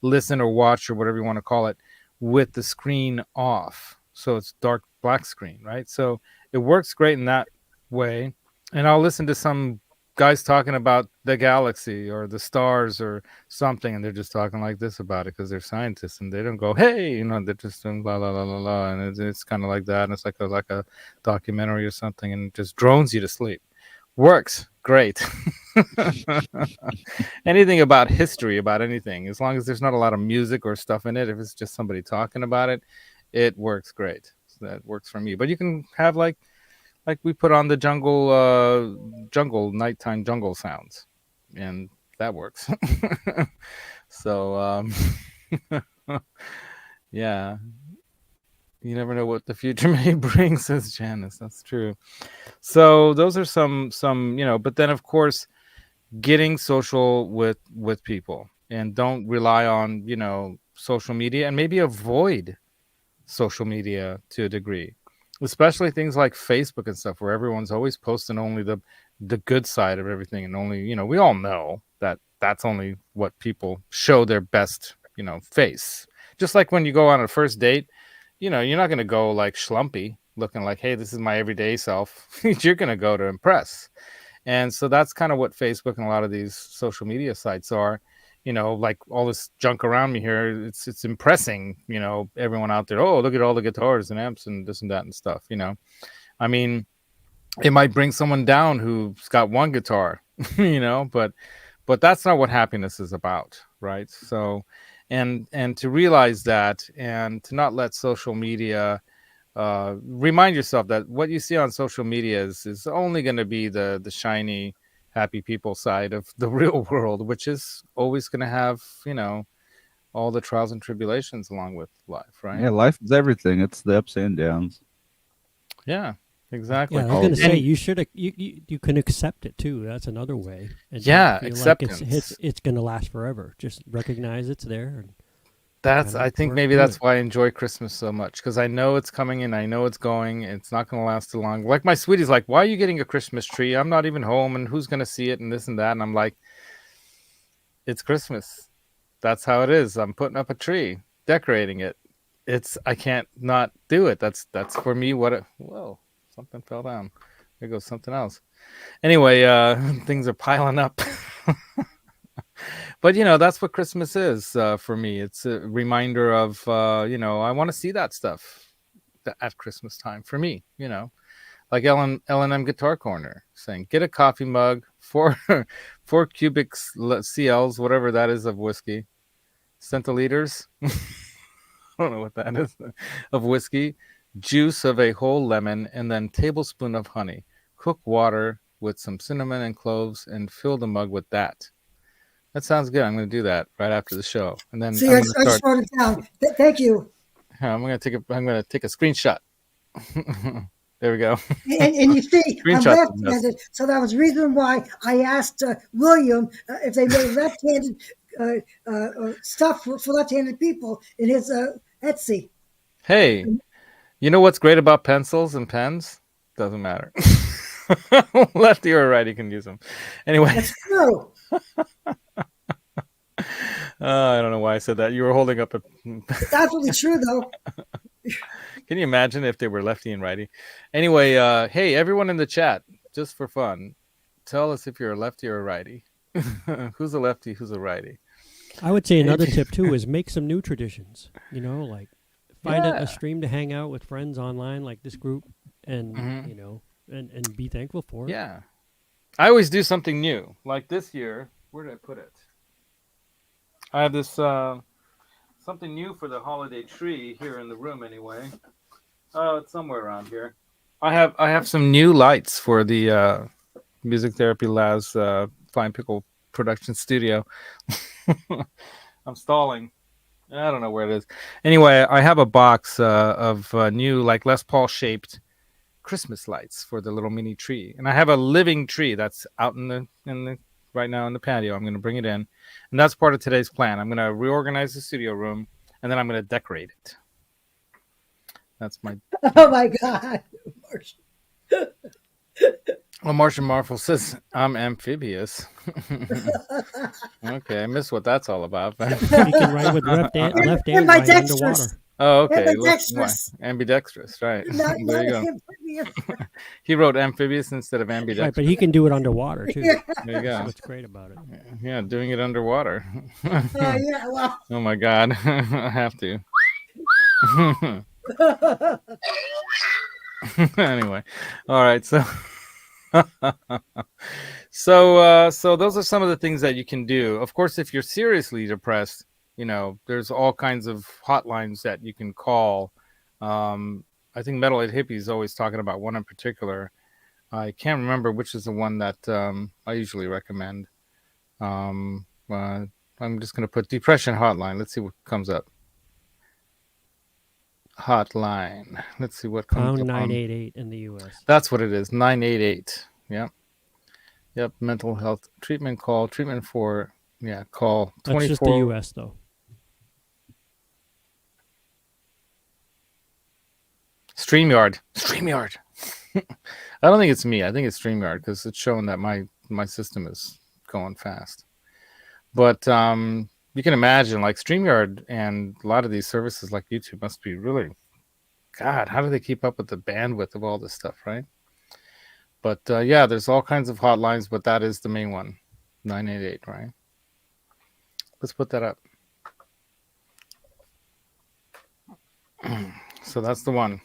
listen or watch or whatever you want to call it with the screen off, so it's dark black screen, right? So it works great in that way, and I'll listen to some guys talking about the galaxy or the stars or something, and they're just talking like this about it because they're scientists and they don't go, hey, they're just doing blah blah blah blah blah, and it's kind of like that, and it's like a documentary or something, and it just drones you to sleep. Works great. Anything about history, about anything, as long as there's not a lot of music or stuff in it, if it's just somebody talking about it, it works great. So that works for me. But you can have like we put on the jungle nighttime jungle sounds, and that works. So yeah, you never know what the future may bring, says Janice. That's true. So those are some but then of course getting social with people, and don't rely on social media, and maybe avoid social media to a degree, especially things like Facebook and stuff, where everyone's always posting only the good side of everything, and only we all know that that's only what people show their best face. Just like when you go on a first date, you're not going to go like schlumpy looking like, hey, this is my everyday self. You're going to go to impress. And so that's kind of what Facebook and a lot of these social media sites are. Like all this junk around me here, it's impressing, everyone out there. Oh, look at all the guitars and amps and this and that and stuff, I mean, it might bring someone down who's got one guitar, but that's not what happiness is about. right? So, and to realize that, and to not let social media, remind yourself that what you see on social media is only going to be the shiny, happy people side of the real world, which is always going to have, all the trials and tribulations along with life, right? Yeah, life is everything. It's the ups and downs. Yeah, exactly. Yeah, I was All gonna of say it. And you can accept it too. That's another way, and don't yeah, feel like acceptance. it's gonna last forever. Just recognize it's there and That's, kind of I think work maybe through that's it. why I enjoy Christmas so much, because I know it's coming and I know it's going. It's not going to last too long. Like my sweetie's like, "Why are you getting a Christmas tree? I'm not even home, and who's going to see it and this and that?" And I'm like, "It's Christmas. That's how it is. I'm putting up a tree, decorating it. I can't not do it. That's for me what it, whoa, something fell down. There goes something else. Anyway, things are piling up. But that's what Christmas is, for me. It's a reminder of, I want to see that stuff at Christmas time for me. Like L&M Guitar Corner saying, get a coffee mug, 4 cubic CLs, whatever that is, of whiskey, centiliters. I don't know what that is, of whiskey, juice of a whole lemon, and then tablespoon of honey. Cook water with some cinnamon and cloves, and fill the mug with that. That sounds good. I'm going to do that right after the show, and then See, I'm I, going to I just start. wrote it down. Thank you. I'm going to take a screenshot. There we go. And you see, I'm Screenshot this. left-handed, so that was the reason why I asked William if they made left-handed stuff for left-handed people in his Etsy. Hey, you know what's great about pencils and pens? Doesn't matter. Lefty or righty can use them. Anyway, That's true. I don't know why I said that. You were holding up a. It's absolutely true, though. Can you imagine if they were lefty and righty? Anyway, hey, everyone in the chat, just for fun, tell us if you're a lefty or a righty. Who's a lefty? Who's a righty? I would say another tip too is make some new traditions. Like find a Yeah. stream to hang out with friends online, like this group, and Mhm. and be thankful for it. Yeah. I always do something new. Like this year, where did I put it? I have this something new for the holiday tree here in the room anyway. Oh, it's somewhere around here. I have some new lights for the Music Therapy Labs Flying Pickle production studio. I'm stalling. I don't know where it is. Anyway, I have a box of new, like Les Paul shaped Christmas lights for the little mini tree, and I have a living tree that's out in the right now in the patio. I'm going to bring it in, and that's part of today's plan. I'm going to reorganize the studio room, and then I'm going to decorate it. That's my. Oh my God. Well, Martian Marvel says I'm amphibious. Okay, I miss what that's all about. You can write with left and right Ambidextrous. underwater. Oh, okay. Ambidextrous. Ambidextrous, right? Not There you go. amphibious. He wrote amphibious instead of Right, ambidextrous. but he can do it underwater too. Yeah. There you That's go. what's great about it. Yeah, doing it underwater. Yeah, well. Oh my God, I have to. Anyway, all right. So those are some of the things that you can do. Of course, if you're seriously depressed, there's all kinds of hotlines that you can call. I think Metalhead Hippie is always talking about one in particular. I can't remember which is the one that I usually recommend. I'm just going to put depression hotline. Let's see what comes up. Hotline. Let's see what comes Pound up. 988 in the U.S. That's what it is. 988. Yep. Yep. Mental health treatment call. Treatment for, call 24. That's just the U.S. though. StreamYard. I don't think it's me. I think it's StreamYard because it's showing that my system is going fast. But you can imagine, like StreamYard and a lot of these services like YouTube must be really, God, how do they keep up with the bandwidth of all this stuff, right? But there's all kinds of hotlines, but that is the main one, 988, right? Let's put that up. So that's the one.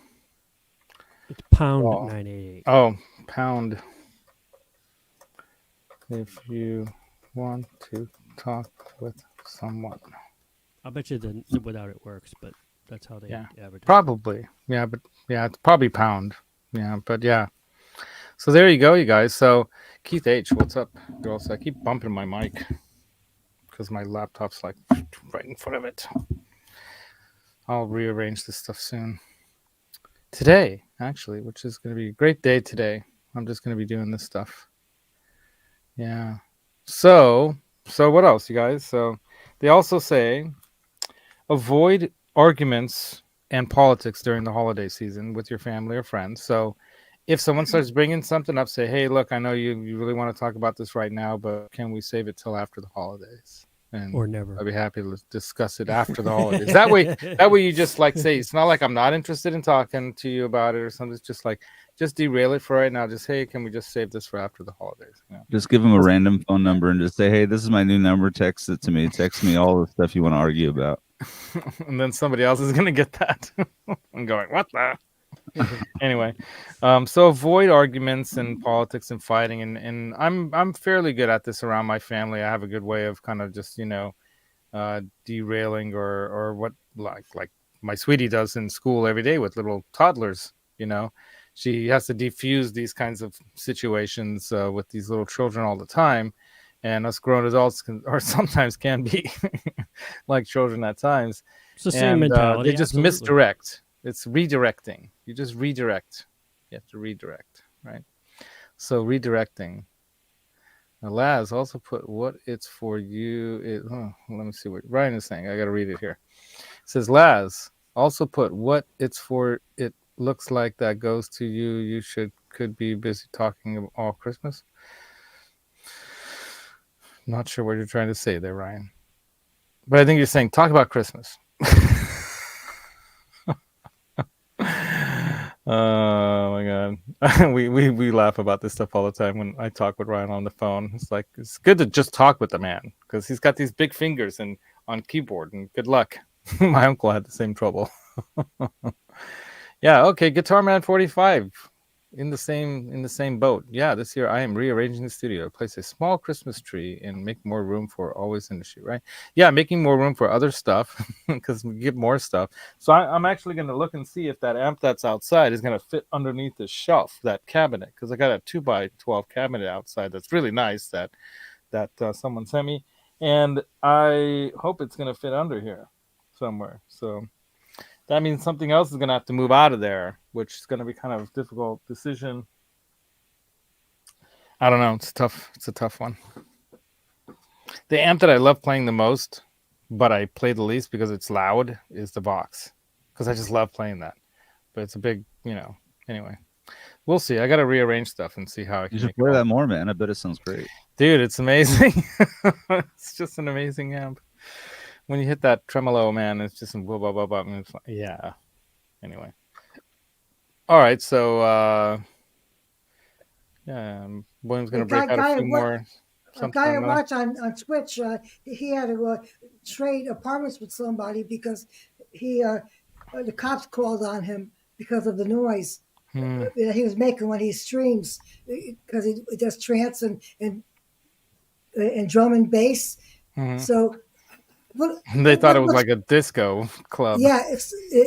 It's pound 988. Oh, pound. If you want to talk with somewhat. I'll bet you without it works, but that's how they Yeah, advertise. probably. Yeah, but yeah, it's probably pound. Yeah, but yeah. So there you go, you guys. So Keith H, what's up, girls? I keep bumping my mic because my laptop's like right in front of it. I'll rearrange this stuff soon. Today, actually, which is going to be a great day today. I'm just going to be doing this stuff. Yeah. So what else, you guys? So they also say avoid arguments and politics during the holiday season with your family or friends. So if someone starts bringing something up, say, hey, look, I know you really want to talk about this right now, but can we save it till after the holidays? And Or never. I'd be happy to discuss it after the holidays. That way you just like say, it's not like I'm not interested in talking to you about it or something. It's just like, just derail it for right now. Just, hey, can we just save this for after the holidays? You know? Just give them a random phone number and just say, hey, this is my new number. Text it to me. Text me all the stuff you want to argue about. And then somebody else is going to get that. I'm going, what the? Anyway, so avoid arguments and politics and fighting, and I'm fairly good at this around my family. I have a good way of kind of just derailing or what like my sweetie does in school every day with little toddlers. She has to defuse these kinds of situations with these little children all the time, and us grown adults sometimes can be like children at times. It's the same mentality. They just absolutely. misdirect. It's redirecting. You just redirect. You have to redirect, right? So redirecting. Now, Laz also put what it's for you. Let me see what Ryan is saying. I got to read it here. It says, Laz also put what it's for. It looks like that goes to you. You could be busy talking all Christmas. Not sure what you're trying to say there, Ryan. But I think you're saying talk about Christmas. Oh my god. we laugh about this stuff all the time when I talk with Ryan on the phone. It's like it's good to just talk with the man because he's got these big fingers and on keyboard, and good luck. My uncle had the same trouble. Yeah, okay, Guitar Man 45 in the same boat. Yeah, this year I am rearranging the studio to place a small Christmas tree and make more room for always industry, right? Yeah, making more room for other stuff because we get more stuff. So I'm actually going to look and see if that amp that's outside is going to fit underneath the shelf, that cabinet, because I got a 2x12 cabinet outside that's really nice that someone sent me, and I hope it's going to fit under here somewhere. So that means something else is going to have to move out of there, which is going to be kind of a difficult decision. I don't know. It's tough. It's a tough one. The amp that I love playing the most, but I play the least because it's loud, is the Vox, because I just love playing that. But it's a big, anyway. We'll see. I got to rearrange stuff and see how I can You should play that more, man. I bet it sounds great. Dude, it's amazing. It's just an amazing amp. When you hit that tremolo, man, it's just blah, blah, blah, blah. It's like, yeah. Anyway. All right. So, yeah, William's going to break out a few more. A guy I watch on Twitch, he had to trade apartments with somebody because the cops called on him because of the noise he was making when he streams, because he does trance and drum and bass. Mm-hmm. So they thought it was like a disco club. Yeah,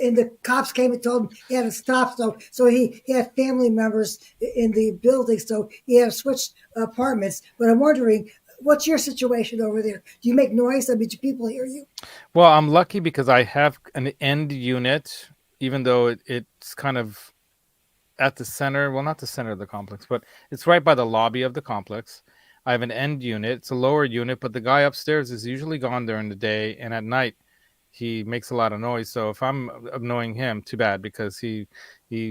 and the cops came and told him he had to stop. So he had family members in the building, so he had to switch apartments. But I'm wondering, what's your situation over there? Do you make noise? I mean, do people hear you? Well, I'm lucky because I have an end unit, even though it's kind of at the center. Well, not the center of the complex, but it's right by the lobby of the complex. I have an end unit. It's a lower unit, but the guy upstairs is usually gone during the day, and at night he makes a lot of noise. So if I'm annoying him, too bad, because he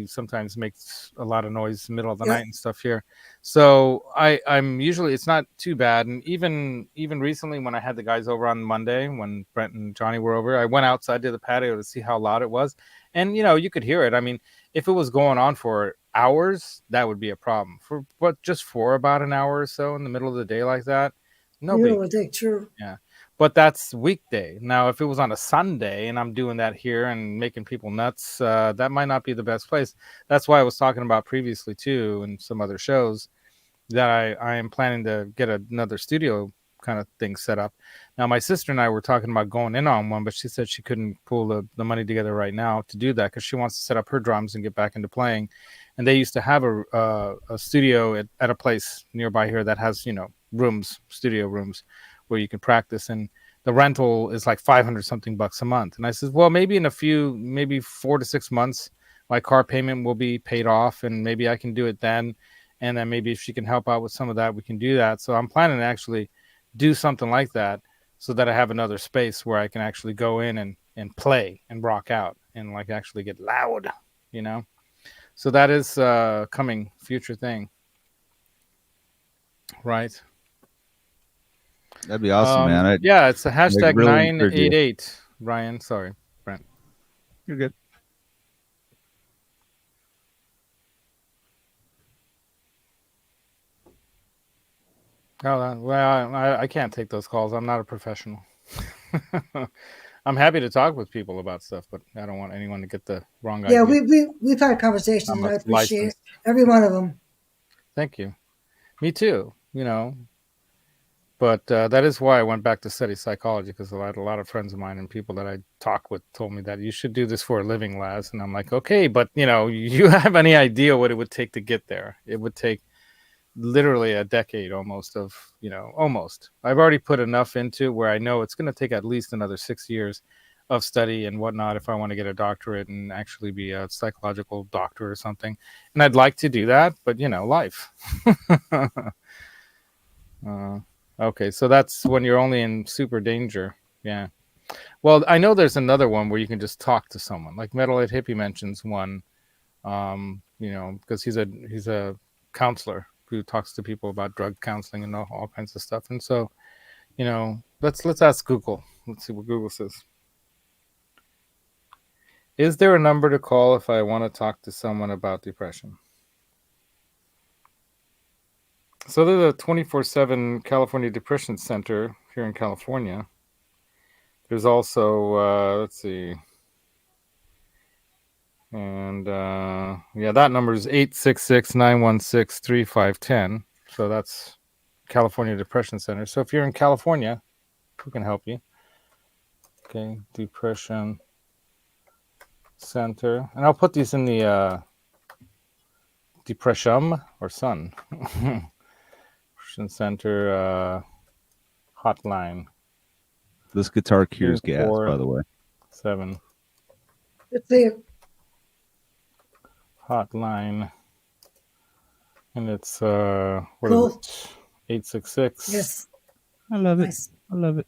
sometimes makes a lot of noise in the middle of the night and stuff here. So I'm usually, it's not too bad. And even recently when I had the guys over on Monday, when Brent and Johnny were over, I went outside to the patio to see how loud it was. And, you could hear it. I mean, if it was going on for hours, that would be a problem. But just for about an hour or so in the middle of the day like that, no big deal. True. Yeah. But that's weekday. Now, if it was on a Sunday and I'm doing that here and making people nuts, that might not be the best place. That's why I was talking about previously, too, in some other shows, that I am planning to get another studio kind of thing set up. Now, my sister and I were talking about going in on one, but she said she couldn't pull the money together right now to do that because she wants to set up her drums and get back into playing. And they used to have a studio at a place nearby here that has, studio rooms where you can practice. And the rental is like 500 something bucks a month. And I said, well, maybe in maybe 4 to 6 months, my car payment will be paid off and maybe I can do it then. And then maybe if she can help out with some of that, we can do that. So I'm planning to actually do something like that so that I have another space where I can actually go in and play and rock out and like actually get loud, So that is coming future thing. Right. That'd be awesome, man. Yeah, it's a hashtag really 988. Ryan, sorry, Brent. You're good. Oh, well, I can't take those calls. I'm not a professional. I'm happy to talk with people about stuff, but I don't want anyone to get the wrong idea. Yeah, we've had conversations, and I appreciate every one of them. Thank you. Me too. But that is why I went back to study psychology, because I had a lot of friends of mine and people that I talk with told me that you should do this for a living, Laz. And I'm like, okay, but you have any idea what it would take to get there? It would take literally a decade almost of, almost. I've already put enough into where I know it's going to take at least another 6 years of study and whatnot if I want to get a doctorate and actually be a psychological doctor or something. And I'd like to do that, but life. Okay, so that's when you're only in super danger. Yeah. Well, I know there's another one where you can just talk to someone. Like Metalhead Hippie mentions one, because he's a counselor who talks to people about drug counseling and all kinds of stuff. And so, let's ask Google. Let's see what Google says. Is there a number to call if I want to talk to someone about depression? So there's a 24/7 California Depression Center here in California. There's also, let's see. And that number is 866-916-3510. So that's California Depression Center. So if you're in California, we can help you. Okay, Depression Center. And I'll put these in the Depression or Sun. Depression Center hotline. This guitar cures gas, by the way. 7. Let's see. Hotline, and it's what is it? 866. Yes, I love it. Nice. I love it.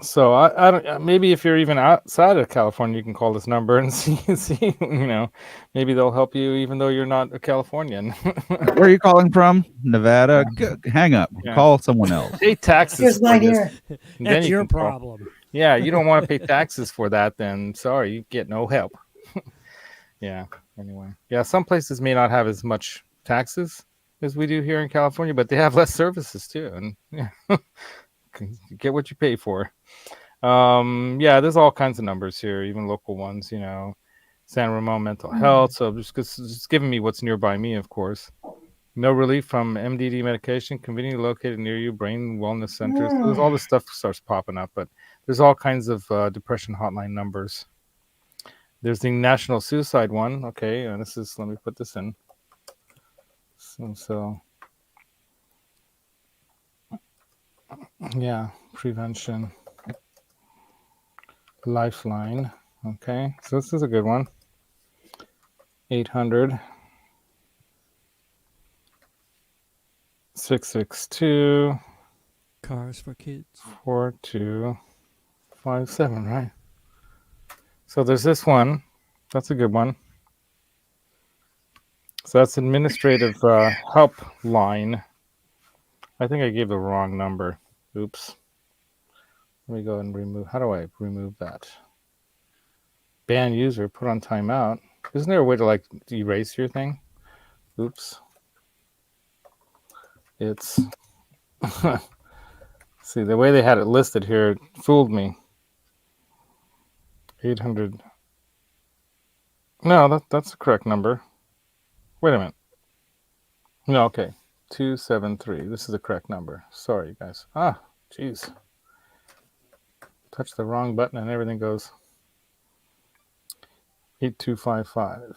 So I don't. Maybe if you're even outside of California, you can call this number and see. Maybe they'll help you even though you're not a Californian. Where are you calling from? Nevada. Hang up. Yeah. Call someone else. Pay taxes. Here's mine here. That's your problem. Yeah, you don't want to pay taxes for that. Then sorry, you get no help. Yeah. Anyway, yeah, some places may not have as much taxes as we do here in California, but they have less services too, and yeah, get what you pay for. Yeah, there's all kinds of numbers here, even local ones. San Ramon Mental Health. So just giving me what's nearby me, of course. No relief from MDD medication, conveniently located near you. Brain wellness centers. So there's all this stuff starts popping up, but there's all kinds of depression hotline numbers. There's the National Suicide one. Okay, and let me put this in. So yeah, prevention. Lifeline. Okay, so this is a good one. 800 662 Cars for Kids 4257, right? So there's this one. That's a good one. So that's administrative helpline. I think I gave the wrong number. Oops. Let me go and remove. How do I remove that? Ban user, put on timeout. Isn't there a way to erase your thing? Oops. It's see, the way they had it listed here fooled me. 800. No, that's the correct number. Wait a minute. No, okay. 8273. This is the correct number. Sorry, guys. Jeez. Touch the wrong button and everything goes 8255.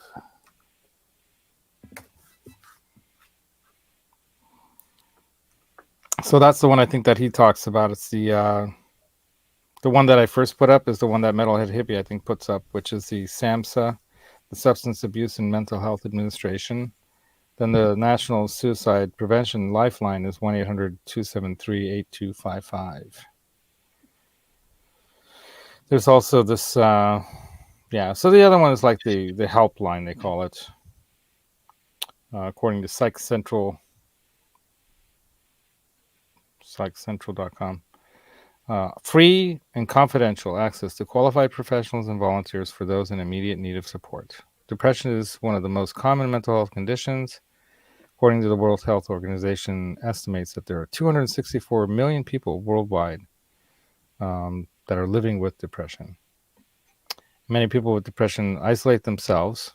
So that's the one I think that he talks about. It's the one that I first put up is the one that Metalhead Hippie I think puts up, which is the SAMHSA, the Substance Abuse and Mental Health Administration. Then the National Suicide Prevention Lifeline is 1-800-273-8255. There's also this, so the other one is like the helpline, they call it, according to psychcentral.com. Free and confidential access to qualified professionals and volunteers for those in immediate need of support. Depression is one of the most common mental health conditions. According to the World Health Organization, estimates that there are 264 million people worldwide that are living with depression. Many people with depression isolate themselves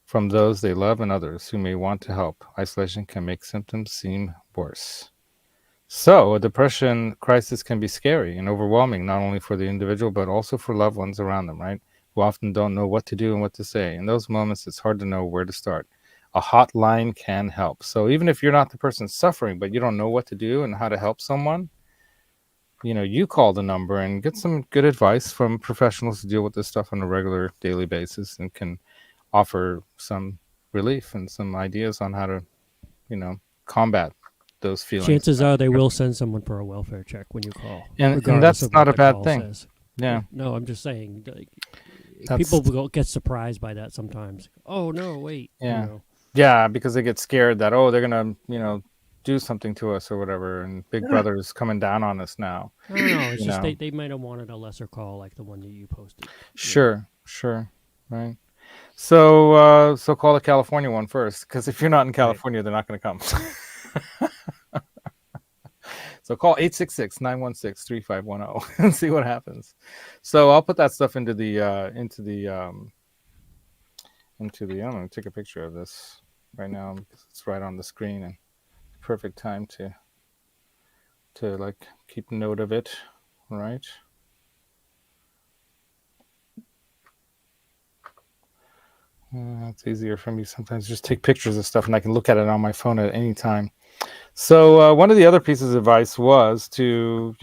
from those they love and others who may want to help. Isolation can make symptoms seem worse. So a depression crisis can be scary and overwhelming, not only for the individual, but also for loved ones around them, right? Who often don't know what to do and what to say. In those moments, it's hard to know where to start. A hotline can help. So even if you're not the person suffering, but you don't know what to do and how to help someone, you call the number and get some good advice from professionals who deal with this stuff on a regular daily basis and can offer some relief and some ideas on how to, combat those feelings. Chances are they will send someone for a welfare check when you call. And that's not a bad thing. Says. Yeah. No, I'm just saying. People will get surprised by that sometimes. Oh, no, wait. Yeah. Yeah, because they get scared that, they're going to, do something to us or whatever, and Big Brother's coming down on us now. No, it's just they might have wanted a lesser call like the one that you posted. Sure, right. So call the California one first, because if you're not in California, they're not going to come. So call 866-916-3510 and see what happens. So I'll put that stuff into the I'm going to take a picture of this right now because it's right on the screen and perfect time to like keep note of it, right? It's easier for me sometimes just take pictures of stuff and I can look at it on my phone at any time. So one of the other pieces of advice was to,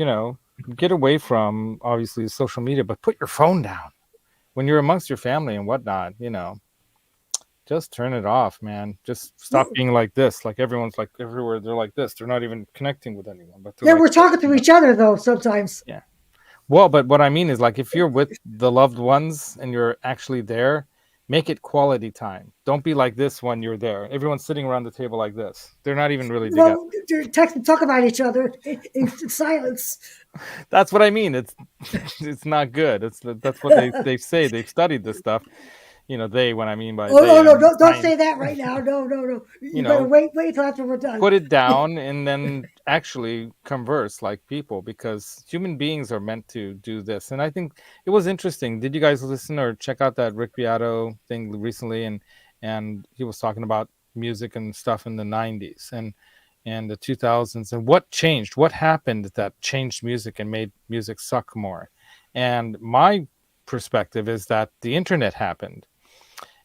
get away from obviously social media, but put your phone down when you're amongst your family and whatnot, just turn it off, man. Just stop being like this. Like everyone's like everywhere. They're like this. They're not even connecting with anyone. But we're talking to each other though sometimes. Yeah. Well, but what I mean is like if you're with the loved ones and you're actually there, make it quality time. Don't be like this when you're there. Everyone's sitting around the table like this. They're not even really together. They're talk about each other in silence. That's what I mean. It's not good. That's what they say. They've studied this stuff. They, when I mean by don't say that right now. No. You better wait till after we're done. Put it down and then actually converse like people, because human beings are meant to do this. And I think it was interesting. Did you guys listen or check out that Rick Beato thing recently? And he was talking about music and stuff in the 90s and the 2000s and what changed, what happened that changed music and made music suck more. And my perspective is that the internet happened.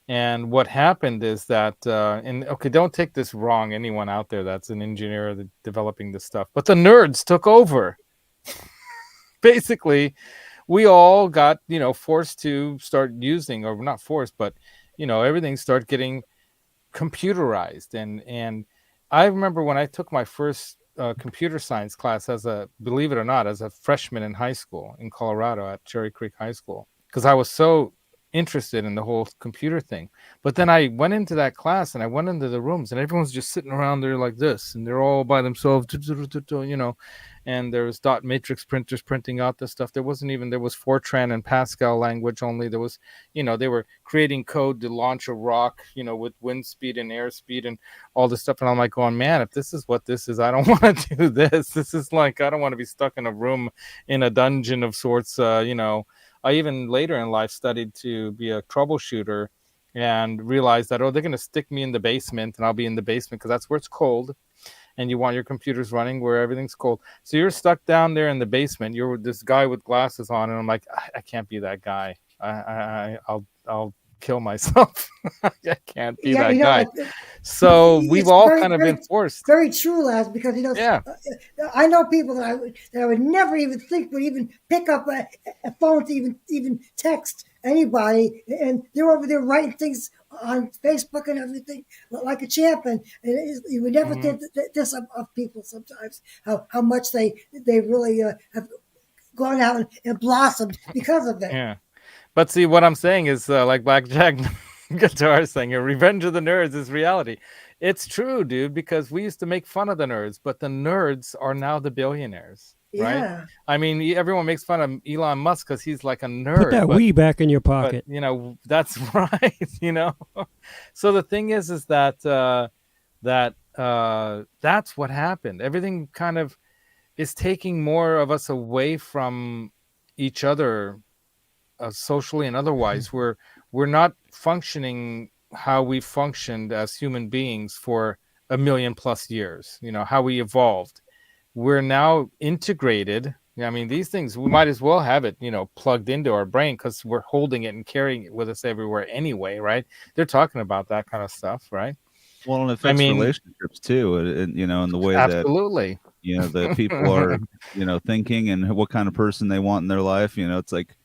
And what happened is that, don't take this wrong, anyone out there that's an engineer developing this stuff, but the nerds took over. Basically, we all got, forced to start using, or not forced, but, everything started getting computerized. And I remember when I took my first computer science class believe it or not, as a freshman in high school in Colorado at Cherry Creek High School, because I was so interested in the whole computer thing. But then I went into that class and I went into the rooms and everyone's just sitting around there like this and they're all by themselves, and there's dot matrix printers printing out this stuff. There was Fortran and Pascal language only. There was, they were creating code to launch a rock, with wind speed and air speed and all this stuff. And I'm like going, man, if this is what this is, I don't want to do this. This is like, I don't want to be stuck in a room in a dungeon of sorts, I even later in life studied to be a troubleshooter and realized that, they're going to stick me in the basement and I'll be in the basement because that's where it's cold and you want your computers running where everything's cold. So you're stuck down there in the basement. You're this guy with glasses on, and I'm like, I can't be that guy. I'll kill myself. I can't be Yeah, that you know, guy. So we've it's all very, kind of been very, forced. very true, lads. Because Yeah. I know people that I would never even think would even pick up a phone to even text anybody, and they're over there writing things on Facebook and everything like a champ. And you would never think this of people sometimes, how much they really have gone out and blossomed because of it. Yeah. But see, what I'm saying is like Blackjack Guitar saying, revenge of the nerds is reality. It's true, dude, because we used to make fun of the nerds, but the nerds are now the billionaires, right? Yeah. I mean, everyone makes fun of Elon Musk because he's like a nerd. Put that Wii back in your But, pocket. you know, that's right, you know. So the thing is that that's what happened. Everything kind of is taking more of us away from each other, socially and otherwise. We're not functioning how we functioned as human beings for a million plus years. You know how we evolved. We're now integrated. I mean, these things we might as well have it, you know, plugged into our brain because we're holding it and carrying it with us everywhere anyway, right? They're talking about that kind of stuff, right? Well, and it affects relationships too, and you know, in the way absolutely. That you know the people are, you know, thinking and what kind of person they want in their life. You know, it's like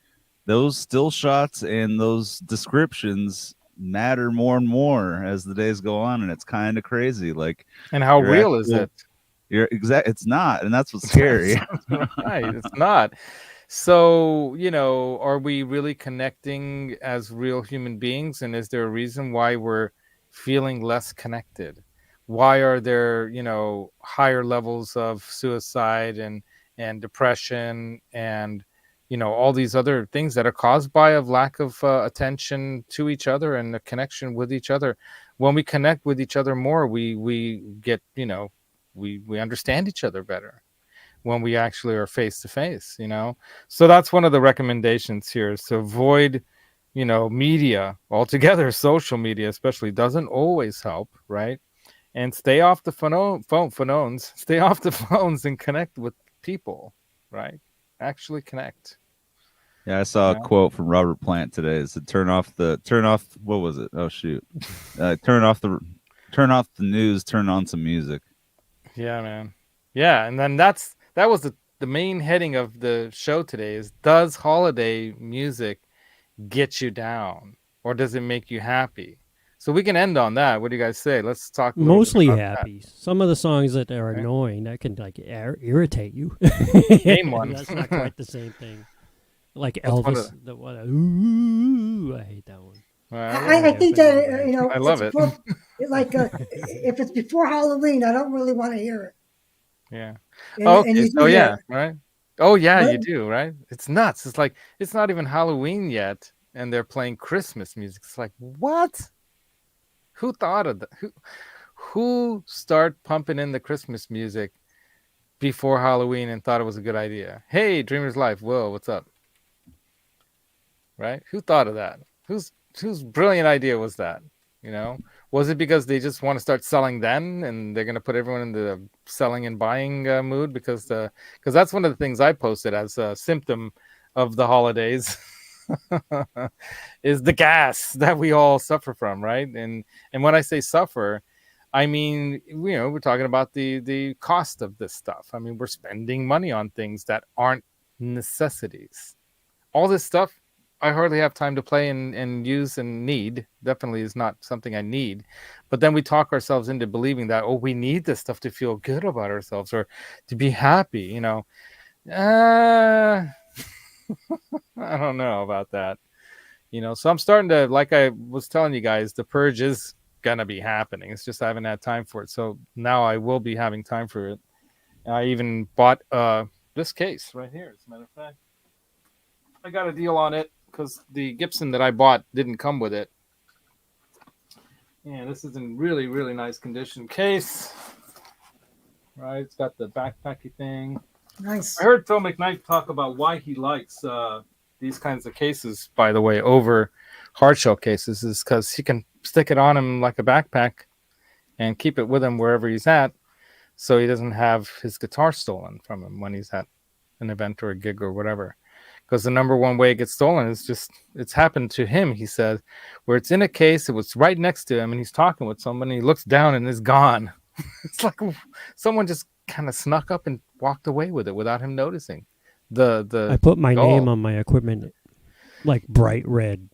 those still shots and those descriptions matter more and more as the days go on, and it's kind of crazy. Like, and how real is it? It's not, and that's what's scary. Right, it's not. So, you know, are we really connecting as real human beings? And is there a reason why we're feeling less connected? Why are there, you know, higher levels of suicide and depression and, you know, all these other things that are caused by a lack of attention to each other and a connection with each other? When we connect with each other more, we get, you know, we understand each other better when we actually are face to face, you know. So that's one of the recommendations here, is to avoid, you know, media altogether. Social media especially doesn't always help, right? And stay off the phones, stay off the phones and connect with people, right? Actually connect. Yeah, I saw a quote from Robert Plant today. It said, turn off what was it? Oh shoot. Turn off the news, turn on some music. Yeah, man. Yeah, and then that was the main heading of the show today, is does holiday music get you down or does it make you happy? So we can end on that. What do you guys say? Let's talk mostly happy. That. Some of the songs that are annoying, that can like irritate you. Name one. That's not quite the same thing. Like Elvis, ooh, I hate that one. I think that you know, I love it. Like if it's before Halloween, I don't really want to hear it. Yeah. And right. Oh yeah, you do, right? It's nuts. It's like it's not even Halloween yet, and they're playing Christmas music. It's like, what? Who thought of that? Who started pumping in the Christmas music before Halloween and thought it was a good idea? Hey, Dreamer's Life. Whoa, what's up? Right? Who thought of that? Whose brilliant idea was that? You know, was it because they just want to start selling then, and they're going to put everyone in the selling and buying mood? Because that's one of the things I posted as a symptom of the holidays is the gas that we all suffer from, right? And when I say suffer, I mean, you know, we're talking about the cost of this stuff. I mean, we're spending money on things that aren't necessities. All this stuff I hardly have time to play and use and need. Definitely is not something I need. But then we talk ourselves into believing that, oh, we need this stuff to feel good about ourselves or to be happy, you know. I don't know about that. You know, so I'm starting to, like I was telling you guys, the purge is going to be happening. It's just I haven't had time for it. So now I will be having time for it. I even bought this case right here, as a matter of fact. I got a deal on it because the Gibson that I bought didn't come with it. Yeah, this is in really, really nice condition case. Right, it's got the backpacky thing. Nice. I heard Phil McKnight talk about why he likes these kinds of cases, by the way, over hardshell cases, is because he can stick it on him like a backpack and keep it with him wherever he's at. so he doesn't have his guitar stolen from him when he's at an event or a gig or whatever. Because the number one way it gets stolen is just, it's happened to him, he said, where it's in a case, it was right next to him, and he's talking with someone, and he looks down and it's gone. It's like someone just kind of snuck up and walked away with it without him noticing. I put my name on my equipment, like bright red.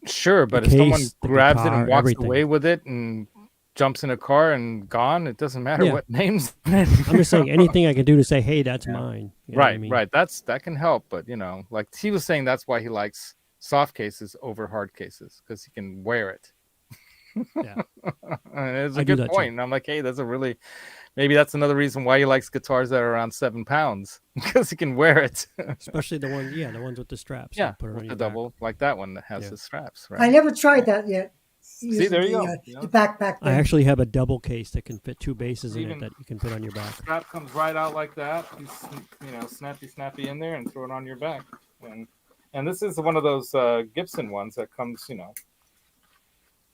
Sure, but if someone grabs it and walks away with it and jumps in a car and gone, it doesn't matter what names. I'm just saying anything I can do to say, hey, that's mine. You know right, what I mean? Right. That can help, but like he was saying, that's why he likes soft cases over hard cases, because he can wear it. Yeah, and it's a good point. And I'm like, hey, maybe that's another reason why he likes guitars that are around 7 pounds, because he can wear it. Especially the ones with the straps. Yeah, put it with on the your double, back. like that one that has the straps. Right. I never tried that yet. See, there you go. The backpack thing. I actually have a double case that can fit 2 basses in it that you can put on your back. Strap comes right out like that. You snappy in there and throw it on your back. And this is one of those Gibson ones that comes,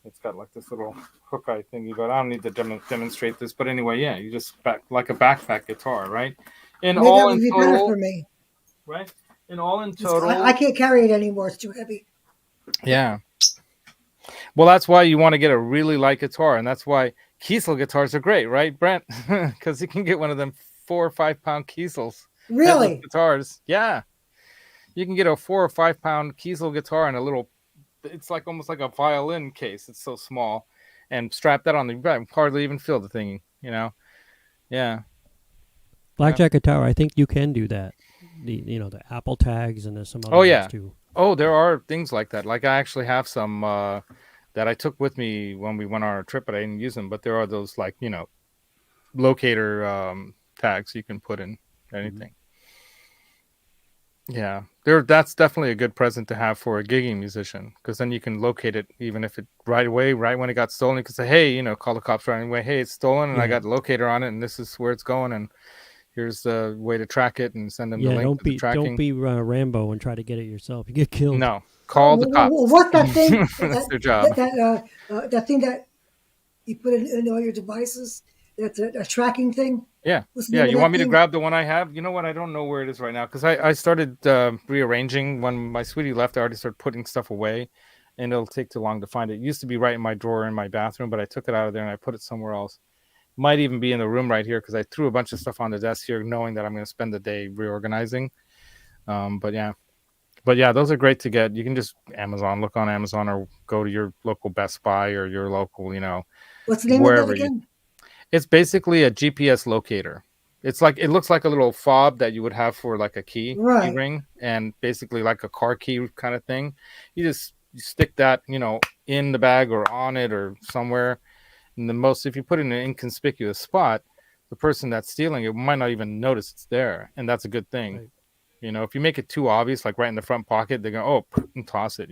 it's got like this little hook eye thingy, but I don't need to demonstrate this. But anyway, yeah, you just like a backpack guitar, right? Maybe that would be better for me. Right? In total. I can't carry it anymore. It's too heavy. Yeah. Well, that's why you want to get a really light guitar, and that's why Kiesel guitars are great, right, Brent? Because you can get one of them 4 or 5 pound Kiesels. Really? Guitars, yeah. You can get a 4 or 5 pound Kiesel guitar and a little. It's like almost like a violin case. It's so small, and strap that on the back. Hardly even feel the thing, Yeah. Blackjack guitar, I think you can do that. The Apple tags, and there's some other ones too. Oh, there are things like that. Like I actually have some that I took with me when we went on our trip, but I didn't use them. But there are those locator tags you can put in anything. Yeah, that's definitely a good present to have for a gigging musician, because then you can locate it even if it right when it got stolen. You can say, hey, call the cops right away. Hey, it's stolen, and I got the locator on it, and this is where it's going, and here's the way to track it, and send them the link to the tracking. Don't be Rambo and try to get it yourself. You get killed. No, call the cops. What's that thing? That's their job. That thing that you put in all your devices. That's a tracking thing. Yeah. You want me to grab the one I have? You know what? I don't know where it is right now, because I started rearranging when my sweetie left. I already started putting stuff away, and it'll take too long to find it. It used to be right in my drawer in my bathroom, but I took it out of there and I put it somewhere else. Might even be in the room right here, because I threw a bunch of stuff on the desk here, knowing that I'm going to spend the day reorganizing. But yeah, those are great to get. You can just look on Amazon, or go to your local Best Buy or your local, What's the name of that again? It's basically a GPS locator. It looks like a little fob that you would have for like a key ring, and basically like a car key kind of thing. You stick that, in the bag or on it or somewhere. And if you put it in an inconspicuous spot, the person that's stealing it might not even notice it's there, and that's a good thing. Right. If you make it too obvious, like right in the front pocket, they go, and toss it.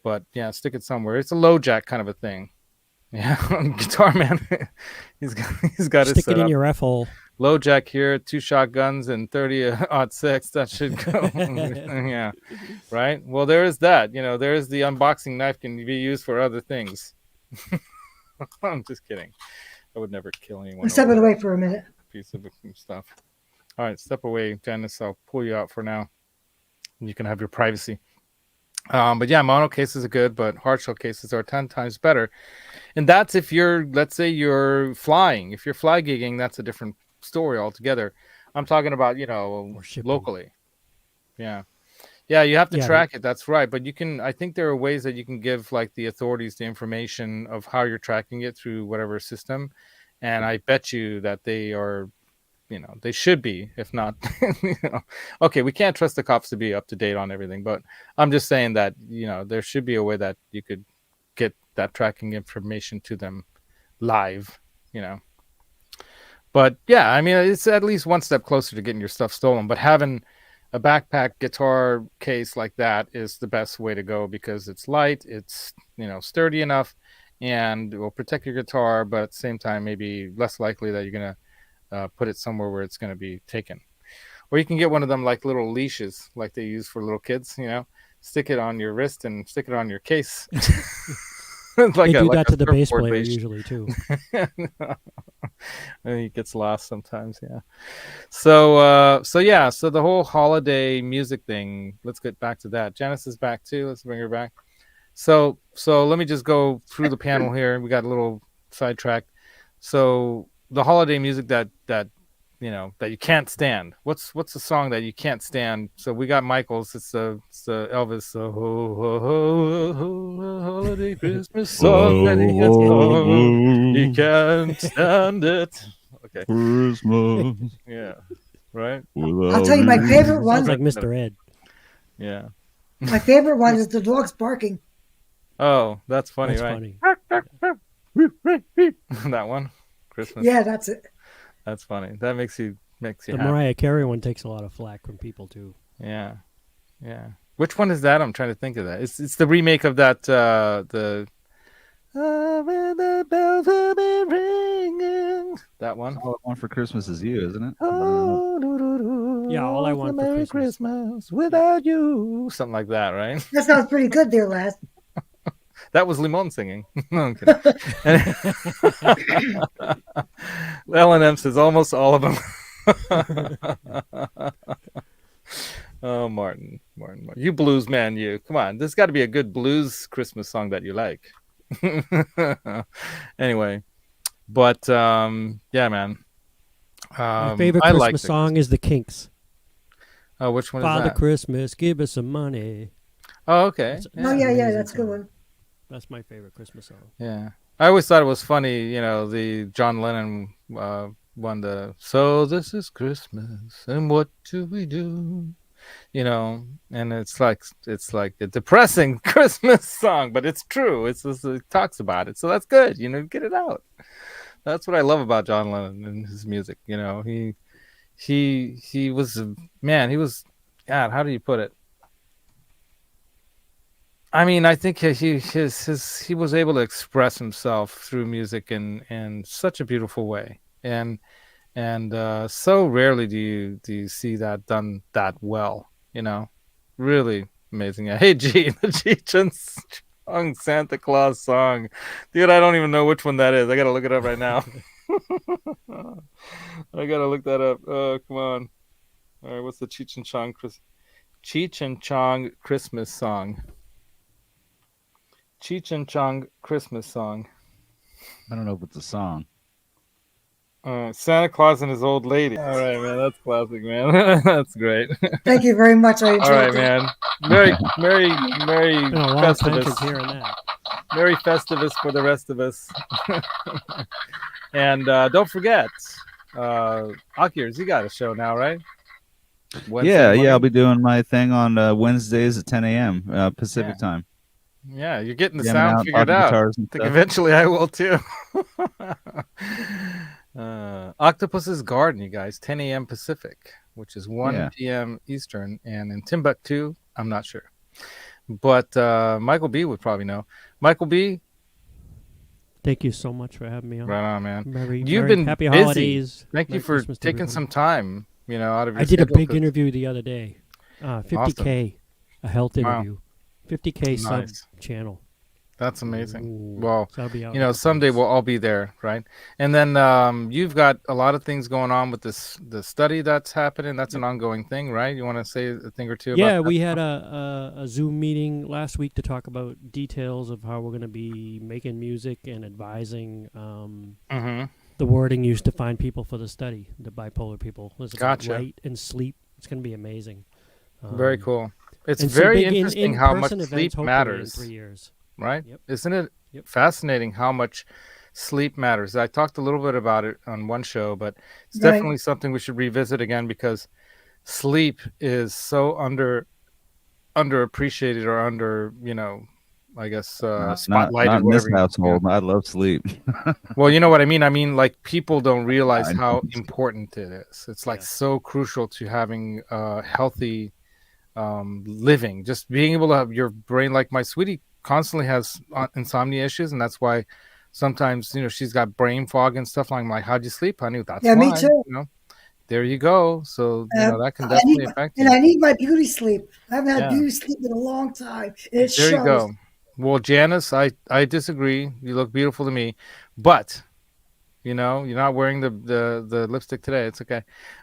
But yeah, stick it somewhere. It's a low jack kind of a thing. Yeah, Guitar Man, he's got stick it in your F hole. Low jack here, 2 shotguns and 30-06. That should go. Yeah, right. Well, there is that. There is the unboxing knife, can be used for other things. I'm just kidding. I would never kill anyone. I'm stepping away for a minute. Piece of stuff. All right, step away, Janice. I'll pull you out for now. You can have your privacy. But yeah, mono cases are good, but hard shell cases are 10 times better. And that's if let's say you're flying. If you're fly gigging, that's a different story altogether. I'm talking about, locally. Yeah. Yeah, you have to track it. That's right. But I think there are ways that you can give like the authorities the information of how you're tracking it through whatever system. And I bet you that they are, they should be, if not, okay, we can't trust the cops to be up to date on everything, but I'm just saying that, there should be a way that you could get that tracking information to them live, But yeah, I mean, it's at least one step closer to getting your stuff stolen, but having a backpack guitar case like that is the best way to go, because it's light, it's, sturdy enough, and it will protect your guitar, but at the same time, maybe less likely that you're going to put it somewhere where it's going to be taken. Or you can get one of them like little leashes like they use for little kids, stick it on your wrist and stick it on your case. like They do like that a to the bass surfboard player bass. usually too. And he gets lost sometimes. Yeah. So yeah. So the whole holiday music thing. Let's get back to that. Janice is back too. Let's bring her back. So let me just go through the panel here. We got a little sidetracked. So the holiday music that that you can't stand. What's the song that you can't stand? So we got Michael's. It's the Elvis ho, ho, ho, ho, holiday Christmas song that he gets on. He can't stand it. Okay. Christmas Yeah. Right. I'll tell you my favorite one. Sounds like Mr. Ed. Yeah. My favorite one is the dogs barking. Oh, that's funny, That's right? funny. That one, Christmas. Yeah, that's it. That's funny. That makes you The happy. Mariah Carey one takes a lot of flack from people too. Yeah, yeah. Which one is that? I'm trying to think of that. It's the remake of that the when the bells will be ringing. That one. All I Want for Christmas Is You, isn't it? Oh, do, do, do, Yeah, All I Want for Merry Christmas. without you. Something like that, right? That sounds pretty good there, last. That was Limon singing. No, I'm kidding. L&M says almost all of them. Oh, Martin. You blues man, you. Come on. There's got to be a good blues Christmas song that you like. Anyway, but yeah, man. My favorite I Christmas like song is The Kinks. Oh, which one Father is that? Christmas, give us some money. Oh, okay. That's- Oh, yeah, amazing that's a good song. one. That's my favorite Christmas song. Yeah. I always thought it was funny, the John Lennon one, the "So This Is Christmas and What Do We Do?" And it's like a depressing Christmas song, but it's true. It's just, it talks about it, so that's good. Get it out. That's what I love about John Lennon and his music. He was man. He was, God. How do you put it? I mean, I think he was able to express himself through music in such a beautiful way, and so rarely do you see that done that well. Really amazing. Yeah. Hey, G, the Cheech and Chong Santa Claus song, dude. I don't even know which one that is. I gotta look it up right now. I gotta look that up. Oh, come on. All right, what's the Cheech and Chong Christmas song? Cheech and Chong Christmas song. I don't know if it's a song. Santa Claus and his old lady. All right, man. That's classic, man. That's great. Thank you very much. I enjoyed All right, it. man. Merry Been a long time since Festivus. hearing that. Merry Festivus for the rest of us. And don't forget, Akiers, you got a show now, right? Wednesday Yeah, morning? I'll be doing my thing on Wednesdays at 10 a.m. Pacific time. Yeah, you're getting the Jamming sound out, figured popping out. guitars and I think stuff. eventually I will too. Octopus's Garden, you guys, 10 a.m. Pacific, which is 1 p.m. Eastern, and in Timbuktu, I'm not sure, but Michael B would probably know. Michael B, Thank you so much for having me on. right on, man. You've been happy busy. holidays. Thank you Merry for Christmas to taking everybody. some time, out of your I did a schedule, big 'cause- interview the other day. 50K, a health Wow. interview. 50K sub Nice. channel. That's amazing. Ooh. Well, So I'll be out in a couple someday weeks. we'll all be there, right? And then you've got a lot of things going on with the study that's happening. That's an ongoing thing, right? You want to say a thing or two about Yeah, that? we had a Zoom meeting last week to talk about details of how we're going to be making music and advising Mm-hmm. the wording used to find people for the study, the bipolar people. It's about Gotcha. light and sleep. It's going to be amazing. Very cool. It's and some very big interesting how much in-person events, sleep hopefully, matters, in 3 years. right? Yep. Isn't it Yep. fascinating how much sleep matters? I talked a little bit about it on one show, but it's Right. definitely something we should revisit again, because sleep is so underappreciated or I guess spotlighted, not in this whatever. household. I love sleep. Well, you know what I mean? I mean, like, people don't realize I how know. important it is. It's like Yeah. so crucial to having healthy living. Just being able to have your brain, like my sweetie constantly has insomnia issues, and that's why sometimes she's got brain fog and stuff. I'm like, how'd you sleep, honey? That's Yeah, me why, too. there you go. So that can I definitely need, affect and you. I need my beauty sleep. I haven't had Yeah. beauty sleep in a long time, and it There you shows. go. Well, Janice, I disagree. You look beautiful to me, but you know, you're not wearing the lipstick today. It's okay.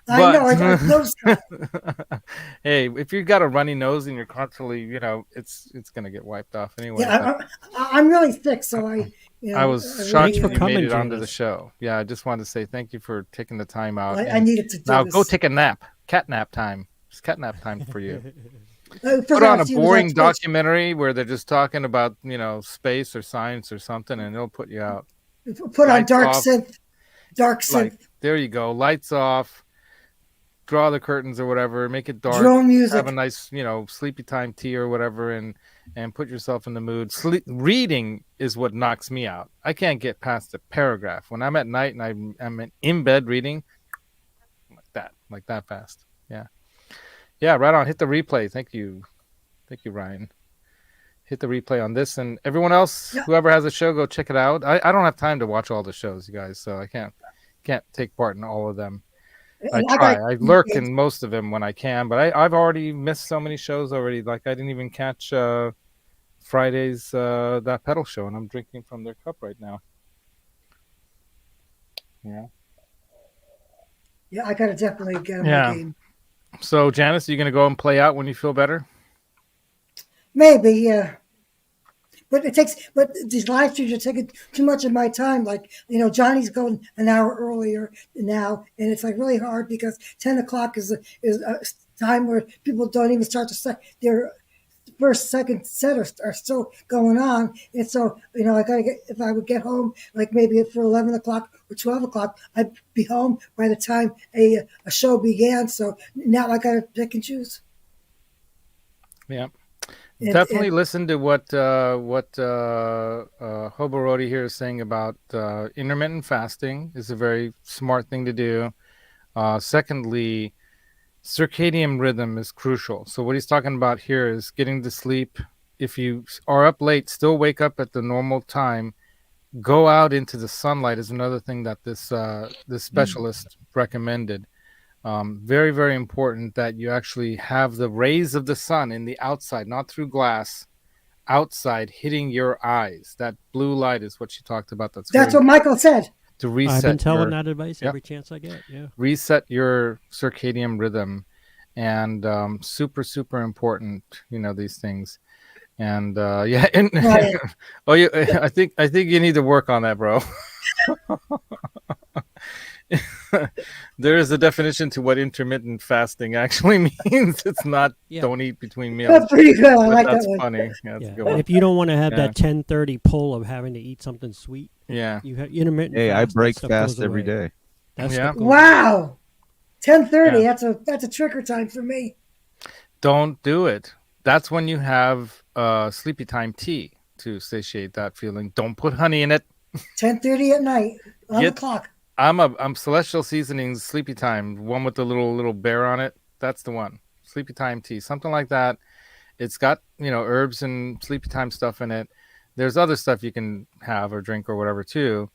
I know. But I've noticed that. hey, if you got a runny nose and you're constantly, you know, it's gonna get wiped off anyway. But Yeah, I'm really thick, so I was I shocked Thanks really, for when you made coming, it onto the Janice. show. Yeah, I just wanted to say thank you for taking the time out. I And needed to do now go this. take a nap. Cat nap time. It's cat nap time for you. First Put time on I a see was on boring Twitch. documentary where they're just talking about, you know, space or science or something, and it'll put you out. Put on Lights dark off. synth, dark Like, synth, there you go. Lights off. Draw the curtains or whatever. Make it dark. drone Have a music. nice, you know, sleepy time tea or whatever, and put yourself in the mood. Reading is what knocks me out. I can't get past a paragraph when I'm at night and I'm in bed reading like that fast. Yeah, yeah. Right on. Hit the replay. Thank you, Ryan. Hit the replay on this, and everyone else, Yeah, whoever has a show, go check it out. I don't have time to watch all the shows, you guys, so I can't take part in all of them. I and I try. got I lurk in most of them when I can, but I've already missed so many shows already. Like I didn't even catch Friday's that pedal show, and I'm drinking from their cup right now. Yeah. yeah, I gotta definitely get on my Yeah. game. So Janice, are you gonna go and play out when you feel better? Maybe, yeah. But these live streams are taking too much of my time. Like, Johnny's going an hour earlier now, and it's like really hard because 10 o'clock is a time where people don't even start to set their first, second set are still going on. And so, I gotta if I would get home, like maybe for 11 o'clock or 12 o'clock, I'd be home by the time a show began. So now I gotta pick and choose. Yeah. And Definitely listen to what Hoborodi here is saying about intermittent fasting is a very smart thing to do. Secondly, circadian rhythm is crucial. So what he's talking about here is getting to sleep. If you are up late, still wake up at the normal time. Go out into the sunlight is another thing that this specialist recommended. Very, very important that you actually have the rays of the sun in the outside, not through glass, outside hitting your eyes. That blue light is what she talked about. That's that's very what Michael said. to I've been reset telling your that advice yep, every chance I get. Yeah. reset your circadian rhythm, and super, super important. You know these things, and yeah. And, Right. oh, I think you need to work on that, bro. There is a definition to what intermittent fasting actually means. It's not Yeah. don't eat between meals. That's pretty good. I But like that that's one. funny. Yeah, that's a Yeah. good And one. if you don't want to have Yeah. that 10:30 pull of having to eat something sweet, Yeah. you have intermittent Hey, I fast. That break stuff fast goes every away. day. That Yeah. stuff goes away. Wow. 10:30. Yeah. That's a trigger time for me. Don't do it. That's when you have sleepy time tea to satiate that feeling. Don't put honey in it. 10:30 at night on the Get clock. I'm Celestial Seasonings Sleepy Time, one with the little bear on it. That's the one. Sleepy Time tea, something like that. It's got, herbs and sleepy time stuff in it. There's other stuff you can have or drink or whatever too.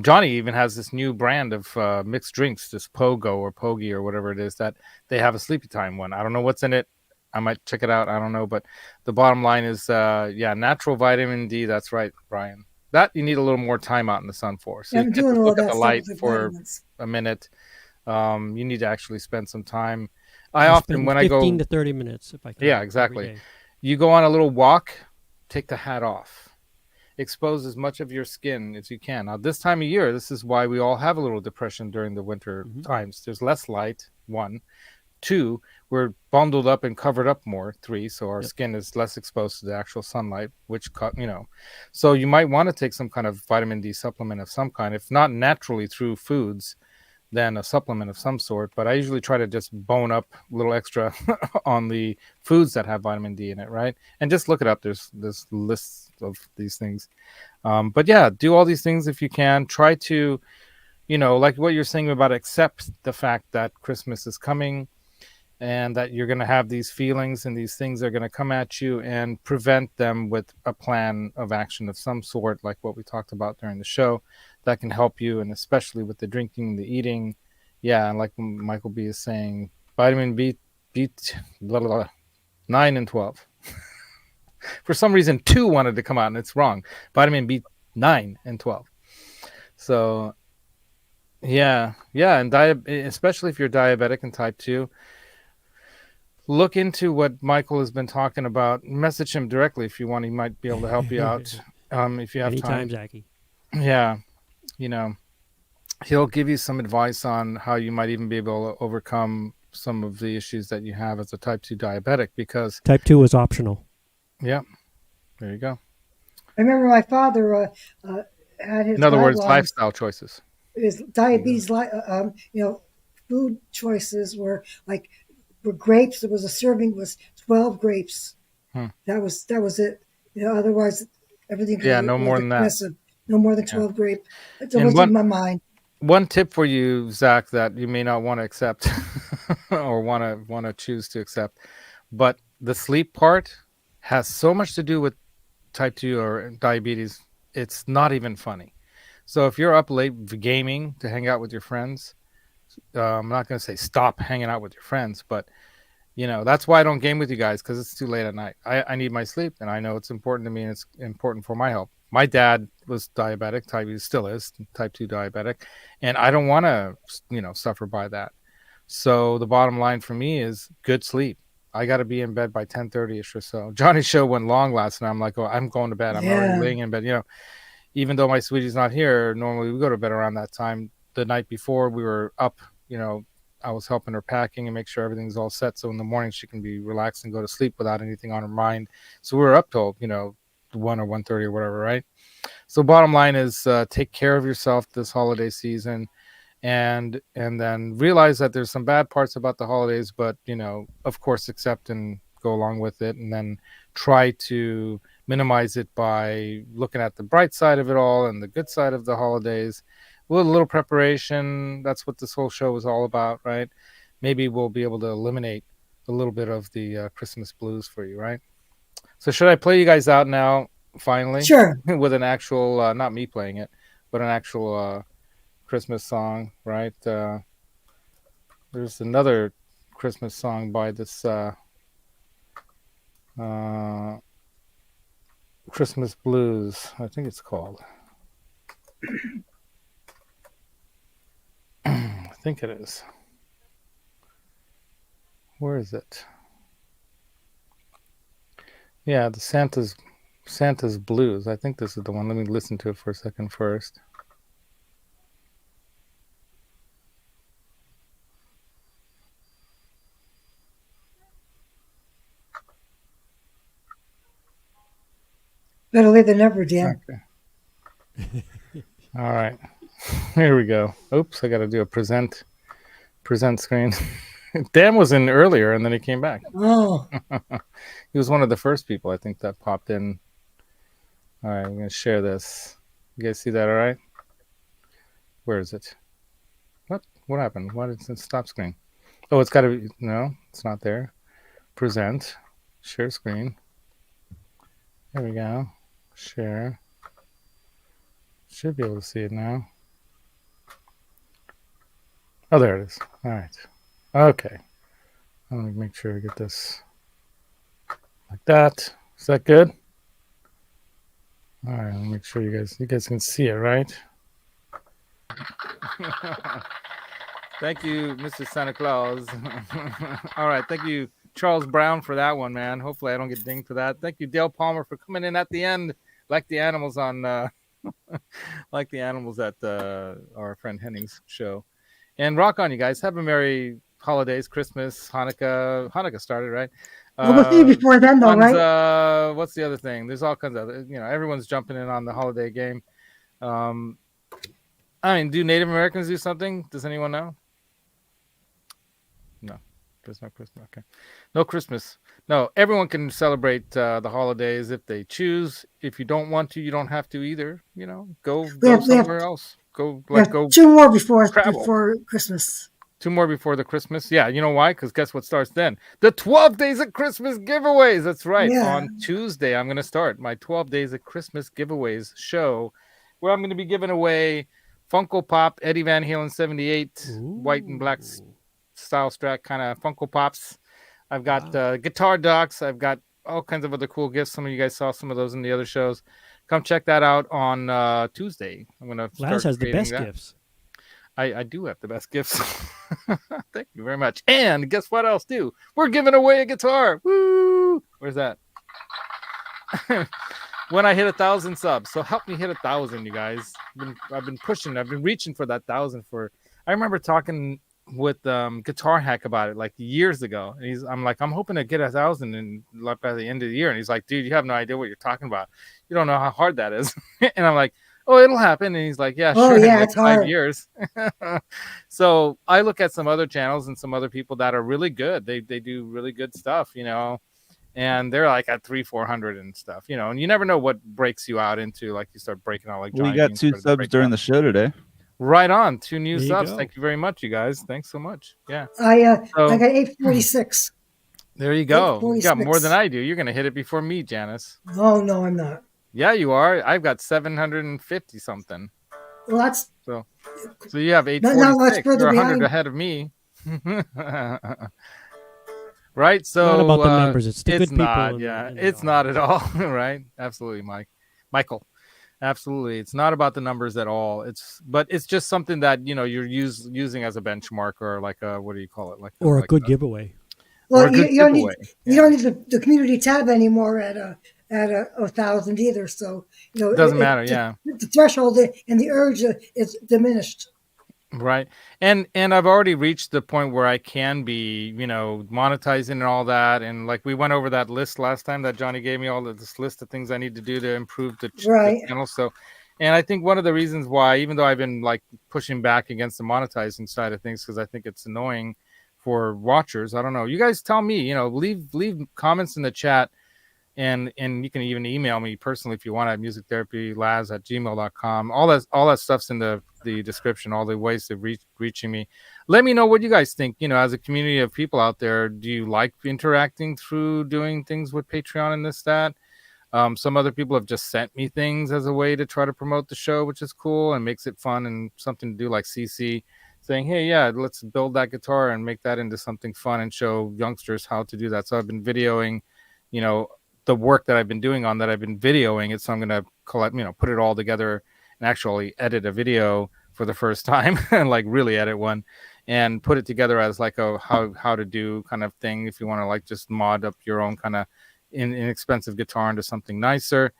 Johnny even has this new brand of mixed drinks, this Pogo or Pogi or whatever it is, that they have a sleepy time one. I don't know what's in it. I might check it out. I don't know, but the bottom line is, natural vitamin D. That's right, Brian. That you need a little more time out in the sun for. So you I'm can't doing just all look at that the stuff light with the for vitamins. a minute. You need to actually spend some time. I I often, spend when I 15 go, to 30 minutes if I can. yeah, every exactly. day. You go on a little walk, take the hat off, expose as much of your skin as you can. Now, this time of year, this is why we all have a little depression during the winter times. There's less light, one. Two, we're bundled up and covered up more. Three, so our skin is less exposed to the actual sunlight, which, so you might want to take some kind of vitamin D supplement of some kind, if not naturally through foods, then a supplement of some sort. But I usually try to just bone up a little extra on the foods that have vitamin D in it, right? And just look it up. There's lists of these things. But yeah, do all these things if you can. Try to, like what you're saying about accept the fact that Christmas is coming and that you're going to have these feelings and these things are going to come at you, and prevent them with a plan of action of some sort, like what we talked about during the show, that can help you. And especially with the drinking, the eating. Yeah. And like Michael B is saying, vitamin B, blah, blah, blah, 9 and 12. For some reason, 2 wanted to come out, and it's wrong. Vitamin B9 and 12. So, yeah, and especially if you're diabetic and type 2, look into what Michael has been talking about. Message him directly if you want. He might be able to help you out if you have Anytime, time. Zachy. Yeah, he'll give you some advice on how you might even be able to overcome some of the issues that you have as a type 2 diabetic, because type 2 is optional. Yeah, there you go. I remember my father had his. In other words, lifestyle choices. His diabetes, food choices were like grapes. There was a serving was 12 grapes. That was it. Otherwise everything. Yeah, no more than that. No more than 12 grape. It was in my mind. One tip for you, Zach, that you may not want to accept or want to choose to accept, but the sleep part has so much to do with type 2 or diabetes. It's not even funny. So if you're up late gaming to hang out with your friends, I'm not going to say stop hanging out with your friends, but that's why I don't game with you guys, because it's too late at night. I need my sleep, and I know it's important to me, and it's important for my health. My dad was diabetic, still is type 2 diabetic, and I don't want to, suffer by that. So the bottom line for me is good sleep. I got to be in bed by 10:30ish or so. Johnny's show went long last night. I'm like, oh, I'm going to bed. I'm already laying in bed. Even though my sweetie's not here, normally we go to bed around that time. The night before we were up, I was helping her packing and make sure everything's all set, so in the morning she can be relaxed and go to sleep without anything on her mind. So we were up till 1 or 1:30 or whatever, right? So bottom line is take care of yourself this holiday season, and then realize that there's some bad parts about the holidays, but of course accept and go along with it, and then try to minimize it by looking at the bright side of it all and the good side of the holidays. With a little preparation, that's what this whole show is all about, right? Maybe we'll be able to eliminate a little bit of the Christmas blues for you, right? So should I play you guys out now, finally? Sure. With an actual, not me playing it, but an actual Christmas song, right? There's another Christmas song by this Christmas Blues, I think it's called. I think it is. Where is it? Yeah, the Santa's Blues. I think this is the one. Let me listen to it for a second first. Better late than never, Dan. Okay. All right. Here we go. Oops, I got to do a present screen. Dan was in earlier, and then he came back. Oh. He was one of the first people, I think, that popped in. All right, I'm going to share this. You guys see that all right? Where is it? What happened? Why did it stop screen? Oh, it's got to be... No, it's not there. Present. Share screen. There we go. Share. Should be able to see it now. Oh, there it is. All right. Okay. I'm going to make sure I get this like that. Is that good? All right. I'll make sure you guys can see it, right? Thank you, Mr. Santa Claus. All right. Thank you, Charles Brown, for that one, man. Hopefully I don't get dinged for that. Thank you, Dale Palmer, for coming in at the end like the animals on like the animals at our friend Henning's show. And rock on, you guys. Have a merry holidays, Christmas, Hanukkah. Hanukkah started, right? We'll see you before then, though, right? What's the other thing? There's all kinds of, everyone's jumping in on the holiday game. I mean, do Native Americans do something? Does anyone know? No, there's no Christmas. Okay, no Christmas. No, everyone can celebrate the holidays if they choose. If you don't want to, you don't have to either. Go somewhere else. Go 2 more before Christmas. 2 more before the Christmas. Yeah, you know why? Because guess what starts then? The 12 Days of Christmas giveaways. That's right. Yeah. On Tuesday, I'm going to start my 12 Days of Christmas giveaways show, where I'm going to be giving away Funko Pop Eddie Van Halen 78 white and black style strat kind of Funko Pops. I've got guitar docks. I've got all kinds of other cool gifts. Some of you guys saw some of those in the other shows. Come check that out on Tuesday. I'm going to Laz start has the creating best that. gifts. I do have the best gifts. Thank you very much. And guess what else, too? We're giving away a guitar. Woo! Where's that? When I hit 1,000 subs. So help me hit 1,000, you guys. I've been pushing. I've been reaching for that 1,000 for. I remember talking with Guitar Hack about it like years ago. And I'm like, I'm hoping to get 1,000 and like by the end of the year. And he's like, dude, you have no idea what you're talking about. You don't know how hard that is. And I'm like, oh, it'll happen. And he's like, yeah, Oh sure, in yeah, like it's 5 hard. years. So I look at some other channels and some other people that are really good. They do really good stuff, and they're like at 300-400 and stuff, and you never know what breaks you out into, like you start breaking out like We Johnny got Bean 2 started to subs break during out. the show today. Right on, 2 new There you subs. go. Thank you very much, you guys. Thanks so much. Yeah. I So got 846. there you go. You got more than 846. I do. You're gonna hit it before me, Janice. Oh no, I'm not. Yeah, you are. I've got 750 something. Well, that's So you have not much 846. further You're 100 behind. ahead of me. Right? So Not about the numbers. It's the it's good people. not. Yeah, it's not at all. Right? Absolutely, Michael. Absolutely, it's not about the numbers at all. But it's just something that you're using as a benchmark, or like a, what do you call it? Or a like good giveaway. or Well, a good you don't need giveaway. you don't need the community tab anymore at a 1,000 either. So Doesn't matter. Yeah. the threshold and the urge is diminished. Right. And I've already reached the point where I can be, monetizing and all that. And like we went over that list last time that Johnny gave me, this list of things I need to do to improve the Right. channel. So, and I think one of the reasons why, even though I've been like pushing back against the monetizing side of things, because I think it's annoying for watchers. I don't know. You guys tell me, leave comments in the chat. And you can even email me personally if you want at musictherapylaz@gmail.com. All that stuff's in the description, all the ways of reaching me. Let me know what you guys think. As a community of people out there, do you like interacting through doing things with Patreon and this, that? Some other people have just sent me things as a way to try to promote the show, which is cool and makes it fun and something to do, like CC saying, hey, yeah, let's build that guitar and make that into something fun and show youngsters how to do that. So I've been videoing, the work that I've been doing on that. I've been videoing it. So I'm going to collect, put it all together and actually edit a video for the first time and like really edit one and put it together as like a how to do kind of thing. If you want to like just mod up your own kind of inexpensive guitar into something nicer,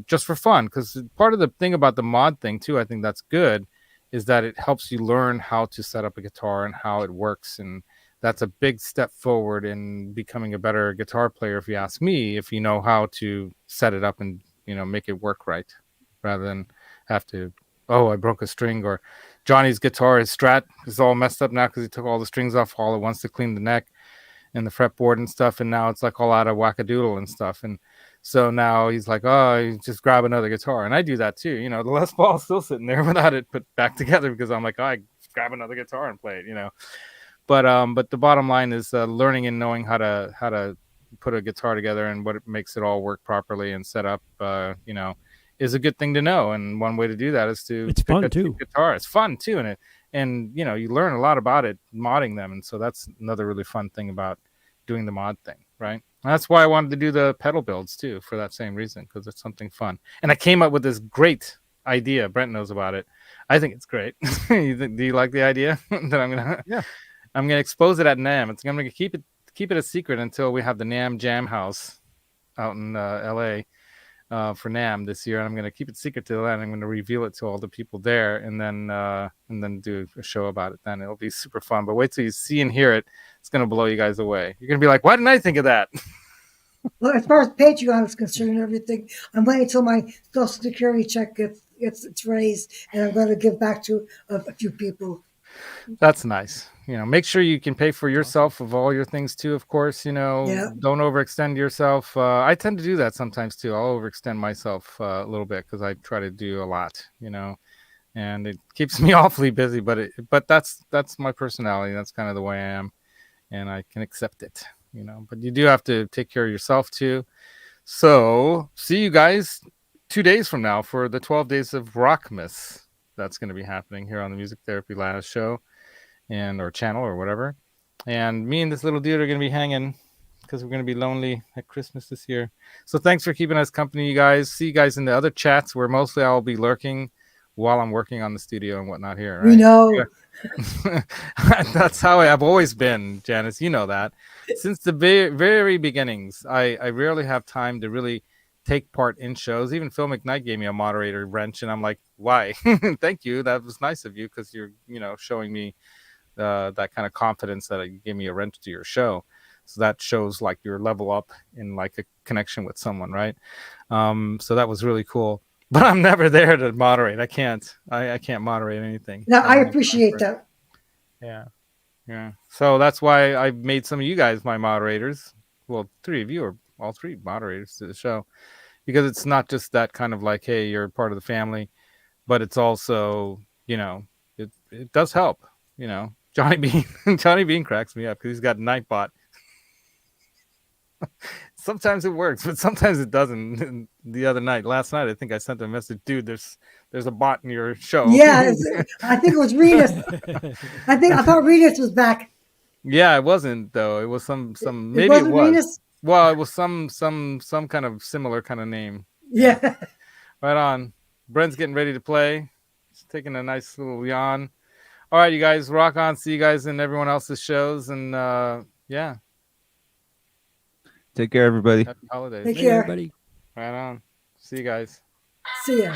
just for fun. Because part of the thing about the mod thing too, I think that's good, is that it helps you learn how to set up a guitar and how it works. And that's a big step forward in becoming a better guitar player, if you ask me, if you know how to set it up and make it work right, rather than have to, oh, I broke a string, or Johnny's guitar, his Strat is all messed up now because he took all the strings off all at once to clean the neck and the fretboard and stuff, and now it's like all out of wackadoodle and stuff. And so now he's like, oh, you just grab another guitar. And I do that too. The Les Paul's still sitting there without it put back together because I'm like, oh, I grab another guitar and play it, But the bottom line is learning and knowing how to put a guitar together and what it makes it all work properly and set up, is a good thing to know. And one way to do that is to It's pick fun a too. guitar. It's fun too, and you learn a lot about it modding them. And so that's another really fun thing about doing the mod thing, right? And that's why I wanted to do the pedal builds too, for that same reason, because it's something fun. And I came up with this great idea. Brent knows about it. I think it's great. Do you like the idea that I'm gonna? Yeah. I'm gonna expose it at NAMM. I'm gonna keep it a secret until we have the NAMM Jam House out in LA for NAMM this year. And I'm gonna keep it secret till then. I'm gonna reveal it to all the people there, and then do a show about it. Then it'll be super fun. But wait till you see and hear it. It's gonna blow you guys away. You're gonna be like, why didn't I think of that? Well, as far as Patreon is concerned and everything, I'm waiting until my Social Security check gets raised, and I'm going to give back to a few people. That's nice. Make sure you can pay for yourself of all your things too, of course. Yeah. Don't overextend yourself. I tend to do that sometimes too. I'll overextend myself a little bit because I try to do a lot, and it keeps me awfully busy, but that's my personality. That's kind of the way I am, and I can accept it, but you do have to take care of yourself too. So see you guys 2 days from now for the 12 days of Rockmas. That's going to be happening here on the Music Therapy Laz show or channel or whatever. And me and this little dude are going to be hanging because we're going to be lonely at Christmas this year. So thanks for keeping us company, you guys. See you guys in the other chats where mostly I'll be lurking while I'm working on the studio and whatnot here, We right? know. That's how I've always been, Janice. You know that. Since the very beginnings, I rarely have time to really take part in shows. Even Phil McKnight gave me a moderator wrench, and I'm like, why? Thank you. That was nice of you because you're, showing me that kind of confidence that you gave me a wrench to your show. So that shows like your level up in like a connection with someone, right? So that was really cool. But I'm never there to moderate. I can't. I can't moderate anything. Now, So I I'm never appreciate for it. that. Yeah. Yeah. So that's why I made some of you guys my moderators. Well, three of you are all three moderators to the show because it's not just that kind of like, hey, you're part of the family, but it's also, it does help. Johnny Bean Johnny Bean cracks me up because he's got Nightbot. Sometimes it works, but sometimes it doesn't. And last night, I think I sent a message, dude. There's a bot in your show. Yeah, I think it was Renus. I thought Renus was back. Yeah, it wasn't though. It was some maybe it wasn't was. Renus? Well, it was some kind of similar kind of name. Yeah. Right on. Brent's getting ready to play. He's taking a nice little yawn. All right, you guys, rock on. See you guys in everyone else's shows, and yeah. Take care, everybody. Happy holidays. Take Hey, care. everybody. Right on. See you guys. See ya.